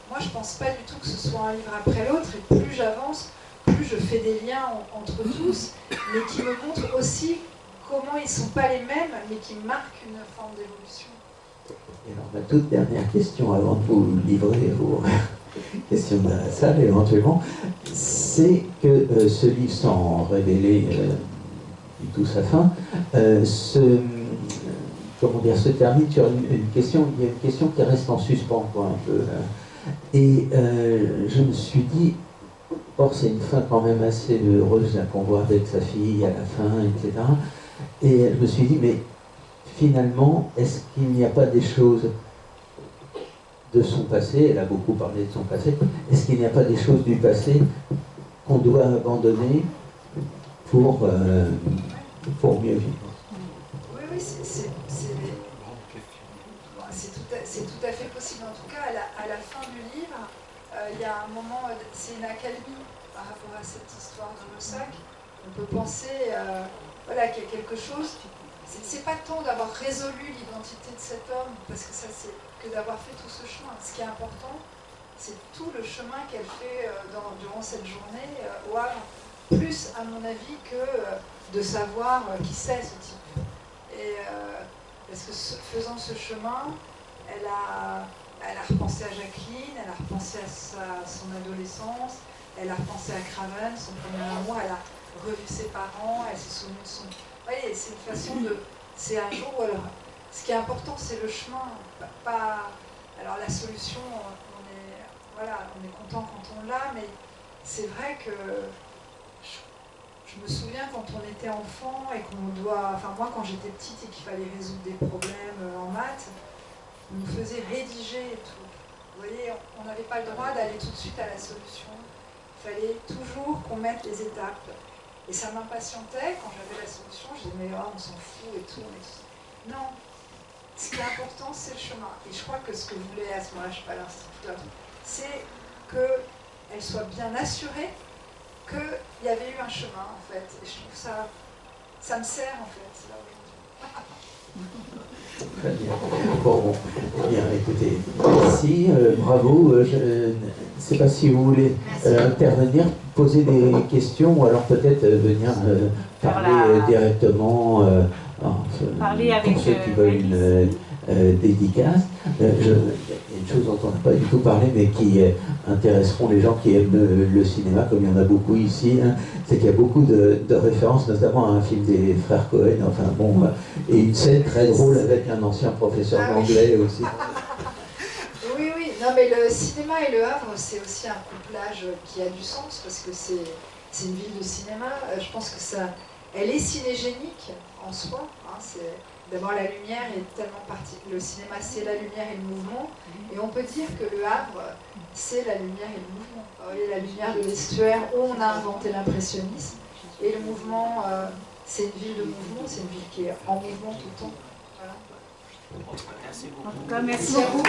moi je pense pas du tout que ce soit un livre après l'autre, et plus j'avance, plus je fais des liens entre tous, mais qui me montrent aussi comment ils ne sont pas les mêmes, mais qui marquent une forme d'évolution. Et alors, ma toute dernière question, avant de vous livrer vos questions de la salle, éventuellement, c'est que ce livre, sans révéler du tout sa fin, se termine sur une question, il y a une question qui reste en suspens, quoi, un peu. Et je me suis dit, or c'est une fin quand même assez heureuse, là, qu'on voit avec sa fille à la fin, etc. Et je me suis dit, mais finalement, est-ce qu'il n'y a pas des choses de son passé, elle a beaucoup parlé de son passé, est-ce qu'il n'y a pas des choses du passé qu'on doit abandonner pour mieux vivre? Oui, c'est tout à fait possible. En tout cas, à la fin du livre, il y a un moment, c'est une accalmie par rapport à cette histoire de Ressac. On peut penser voilà, qu'il y a quelque chose. C'est pas tant d'avoir résolu l'identité de cet homme, parce que ça c'est que d'avoir fait tout ce chemin. Ce qui est important, c'est tout le chemin qu'elle fait durant cette journée au Havre, plus à mon avis que de savoir qui c'est ce type. Et parce que faisant ce chemin, elle a repensé à Jacqueline, elle a repensé à son adolescence, elle a repensé à Craven, son premier amour, elle a revu ses parents, elle s'est souvenue de son... Vous voyez, c'est une façon de... C'est un jour où ce qui est important, c'est le chemin, pas... Alors la solution, on est content quand on l'a, mais c'est vrai que je me souviens quand on était enfant et qu'on doit... Enfin moi, quand j'étais petite et qu'il fallait résoudre des problèmes en maths, on nous faisait rédiger et tout. Vous voyez, on n'avait pas le droit d'aller tout de suite à la solution. Il fallait toujours qu'on mette les étapes. Et ça m'impatientait quand j'avais la solution. Je disais, mais on s'en fout et tout. Non, ce qui est important, c'est le chemin. Et je crois que ce que voulait à ce moment-là, je ne sais pas l'instituteur, c'est qu'elle soit bien assurée qu'il y avait eu un chemin, en fait. Et je trouve ça me sert, en fait. Très bien. Bon, bien, écoutez, merci, bravo. Je ne sais pas si vous voulez intervenir, poser des questions, ou alors peut-être venir parler directement Parler pour avec ceux qui veulent une dédicace. Il y a une chose dont on n'a pas du tout parlé, mais qui intéresseront les gens qui aiment le cinéma, comme il y en a beaucoup ici, hein, c'est qu'il y a beaucoup de références, notamment à un film des frères Cohen, enfin bon, et une scène très drôle avec un ancien professeur d'anglais aussi. Oui, oui, non mais le cinéma et le Havre, c'est aussi un couplage qui a du sens, parce que c'est une ville de cinéma. Je pense que ça, elle est cinégénique en soi. Hein, d'abord, la lumière est tellement partie. Le cinéma, c'est la lumière et le mouvement. Et on peut dire que le Havre, c'est la lumière et le mouvement. Vous voyez, la lumière de l'estuaire où on a inventé l'impressionnisme. Et le mouvement, c'est une ville de mouvement, c'est une ville qui est en mouvement tout le temps. Voilà. En tout cas, merci beaucoup.